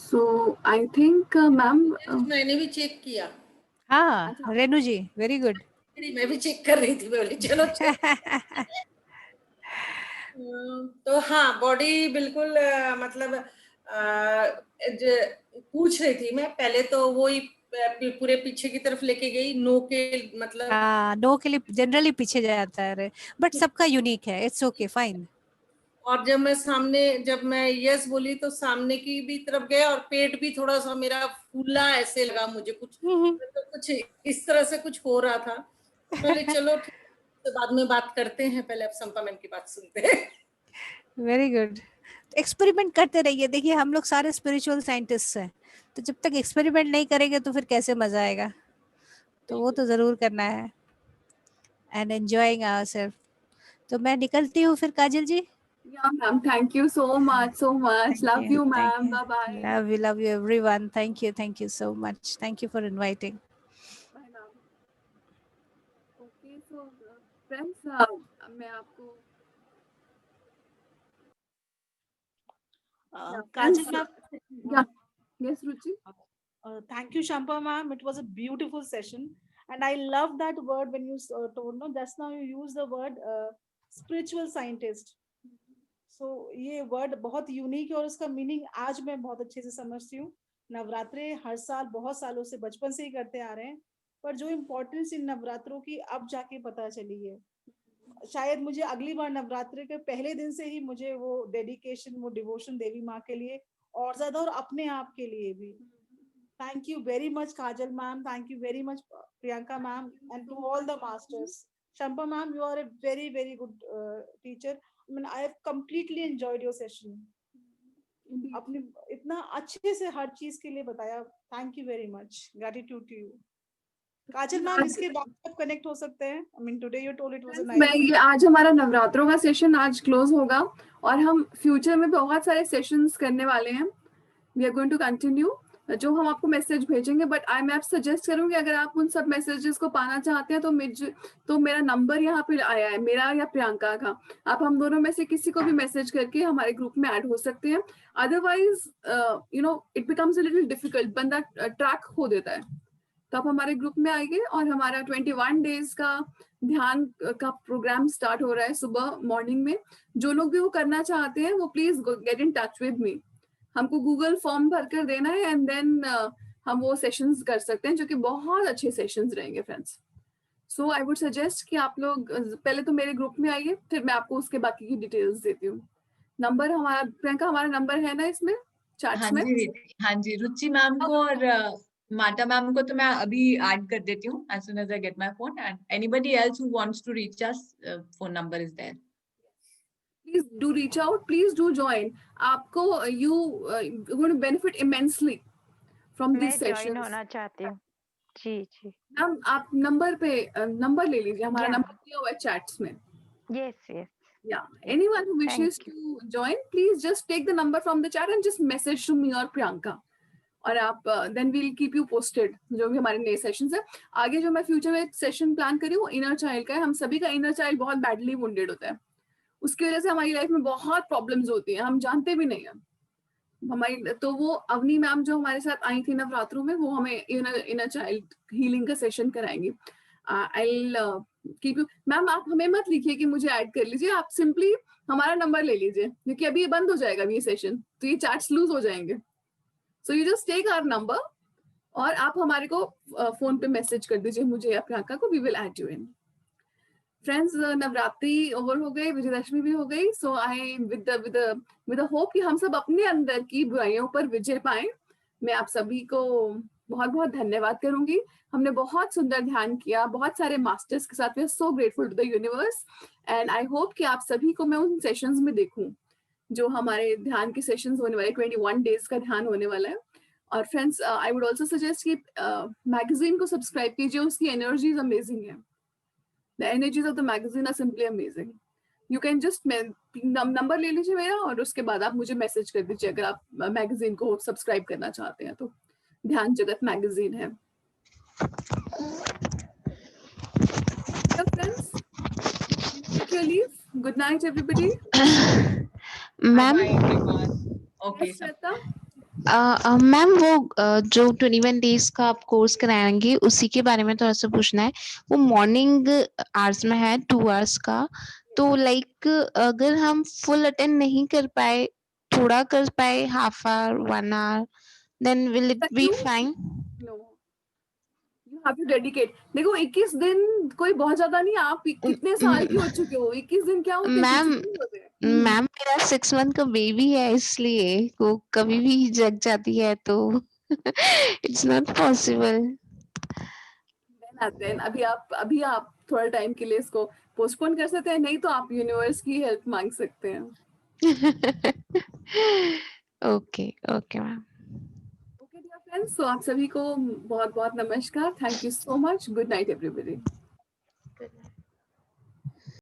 So I think, ma'am, मैंने भी चेक किया। हाँ रेनू जी, वेरी गुड। मैं भी चेक कर रही थी, मैं बोली चलो check। तो हाँ, बॉडी बिल्कुल मतलब पूछ रही थी मैं पहले, तो वो ही पूरे पीछे की तरफ लेके गई, नो के मतलब। हाँ, नो के लिए जनरली पीछे जाता है, बट सबका यूनिक है, इट्स ओके, फाइन। और जब मैं यस बोली तो सामने की भी तरफ गया और पेट भी थोड़ा सा मेरा फूला ऐसे लगा मुझे, कुछ इस तरह से कुछ हो रहा था। तो बोले चलो ठीक है, बाद में बात करते हैं, पहले अब संपा मैम की बात सुनते हैं। Very good. एक्सपेरिमेंट करते रहिए। देखिए हम लोग सारे स्पिरिचुअल साइंटिस्ट हैं, तो जब तक एक्सपेरिमेंट नहीं करेंगे तो फिर कैसे मजा आएगा? तो वो तो जरूर करना है, एंड एंजॉयिंग आवरसेल्फ। तो मैं निकलती हूँ फिर, काजल जी। yeah, ma'am. Thank you so much, so much. Thank Love you, you, thank ma'am. you. Bye bye. Love you everyone. Thank you so much. Thank you for inviting. Bye, ma'am. Okay, so friends, मैं आपको Kajal ma'am, yeah, yes, Ruchi. thank you, Shampa ma'am. It was a beautiful session, and I love that word when you told no. Just now you used the word spiritual scientist. So ये word बहुत unique है और उसका meaning आज मैं बहुत अच्छे से समझती हूँ। नवरात्रे हर साल बहुत सालों से बचपन से ही करते आ रहे हैं, पर जो इम्पोर्टेंस इन नवरात्रों की अब जाके पता चली है। शायद मुझे अगली बार नवरात्रि के पहले दिन से ही मुझे वो डेडिकेशन, वो डिवोशन देवी माँ के लिए और ज्यादा, और अपने आप के लिए भी। Thank you very much Kajal ma'am, thank you very much Priyanka ma'am, and to all the masters. Shampa ma'am, you are a very very good teacher. I mean, I have completely enjoyed your session. अपने इतना अच्छे से हर चीज के लिए बताया, thank you very much, gratitude to you. Kajal ma'am, इसके बाद कब कनेक्ट हो सकते हैं? I mean today you told it was a मैं ये आज हमारा नवरात्रों का सेशन आज क्लोज होगा और हम फ्यूचर में बहुत सारे सेशंस करने वाले हैं। We are going to continue, जो हम आपको मैसेज भेजेंगे। बट मैं सजेस्ट करूंगी, अगर आप उन सब मैसेजेस को पाना चाहते हैं तो मेरा नंबर यहाँ पे आया है, मेरा या प्रियंका का। आप हम दोनों में से किसी को भी मैसेज करके हमारे ग्रुप में ऐड हो सकते हैं। Otherwise it becomes a little difficult, बंदा ट्रैक खो देता है। तो आप हमारे ग्रुप में आइए, और हमारा 21 डेज का ध्यान का प्रोग्राम स्टार्ट हो रहा है सुबह मॉर्निंग में। जो लोग भी वो करना चाहते हैं वो please get in touch with me. हमको गूगल फॉर्म भर कर देना है, एंड देन हम वो सेशंस कर सकते हैं, जो कि बहुत अच्छे सेशंस रहेंगे friends. So I would suggest कि आप लोग पहले तो मेरे ग्रुप में आइए, फिर मैं आपको उसके बाकी की डिटेल्स देती हूँ। नंबर हमारा, प्रियंका, हमारा नंबर है ना इसमें चैट्स में? हाँ जी, रुचि मैम को और माता मैम को तो मैं अभी ऐड कर देती हूँ as soon as I get my phone, and anybody else who wants to reach us, phone number is there. Please do reach out, please do join. आपको going to benefit immensely from these मैं join sessions. होना चाहती हूँ। जी जी। Ma'am आप number ले लीजिए, हमारा Yeah. Number दिया हुआ है चैट्स में। Yes, yes. Yeah, anyone who wishes Thank to join, please just take the number from the chat and just message to me or Priyanka. और आप then we'll keep you posted जो भी हमारे नए सेशंस है। आगे जो मैं फ्यूचर में सेशन प्लान करी हूँ इनर चाइल्ड का है। हम सभी का इनर चाइल्ड बहुत बैडली वुंडेड होता है, उसकी वजह से हमारी लाइफ में बहुत प्रॉब्लम्स होती हैं, हम जानते भी नहीं है हमारी। तो वो अवनी मैम जो हमारे साथ आई थी नवरात्रों में, वो हमें इनर चाइल्ड हीलिंग का सेशन कराएंगी। I keep you. मैम आप हमें मत लिखिए कि मुझे ऐड कर लीजिए, आप सिंपली हमारा नंबर ले लीजिए, क्योंकि अभी ये बंद हो जाएगा ये सेशन, तो ये चैट्स लूज हो जाएंगे। So you just take our number और आप हमारे को फोन पे मैसेज कर दीजिए, मुझे या प्रियंका को, we will add you in. Friends Navratri over हो गई, विजयदशमी भी हो गई, सो आई विद होप कि हम सब अपने अंदर की बुराइयों पर विजय पाएं। मैं आप सभी को बहुत बहुत धन्यवाद करूंगी। हमने बहुत सुंदर ध्यान किया, बहुत सारे मास्टर्स के साथ। We are so grateful to the universe and I hope कि आप सभी को मैं उन सेशंस में देखूं जो हमारे ध्यान के सेशंस होने वाले, 21 डेज का ध्यान होने वाला है। और friends I would also suggest कि मैगजीन को सब्सक्राइब कीजिए, उसकी एनर्जीज अमेजिंग है। The energies of the magazine are simply amazing. You can just number ले लीजिए मेरा और उसके बाद आप मुझे मैसेज कर दीजिए अगर आप मैगजीन को सब्सक्राइब करना चाहते हैं तो। ध्यान जगत मैगजीन है। Friends, take your leave. Good night, everybody. Ma'am Bye everyone. Okay, Yes, Shweta? Ma'am वो जो 21 डेज का आप कोर्स कराएंगे उसी के बारे में थोड़ा सा पूछना है। वो मॉर्निंग आवर्स में है 2 आवर्स का, तो लाइक अगर हम फुल अटेंड नहीं कर पाए, थोड़ा कर पाए, half hour 1 hour, then will it be fine? No. You have to dedicate. देखो 21 दिन कोई बहुत ज्यादा नहीं, आप कितने साल की हो चुके हो? 21 दिन क्या होते हैं? मैम कुछ नहीं होते। मैम मेरा 6 मंथ का बेबी है, इसलिए वो कभी भी जग जाती है तो इट्स नॉट पॉसिबल। Then अभी आप थोड़ा टाइम के लिए इसको पोस्टपोन कर सकते हैं, नहीं तो आप यूनिवर्स की हेल्प मांग सकते हैं। Okay okay ma'am. Okay dear friends, तो आप सभी को बहुत बहुत नमस्कार। Thank you so much. Good night everybody. Good night.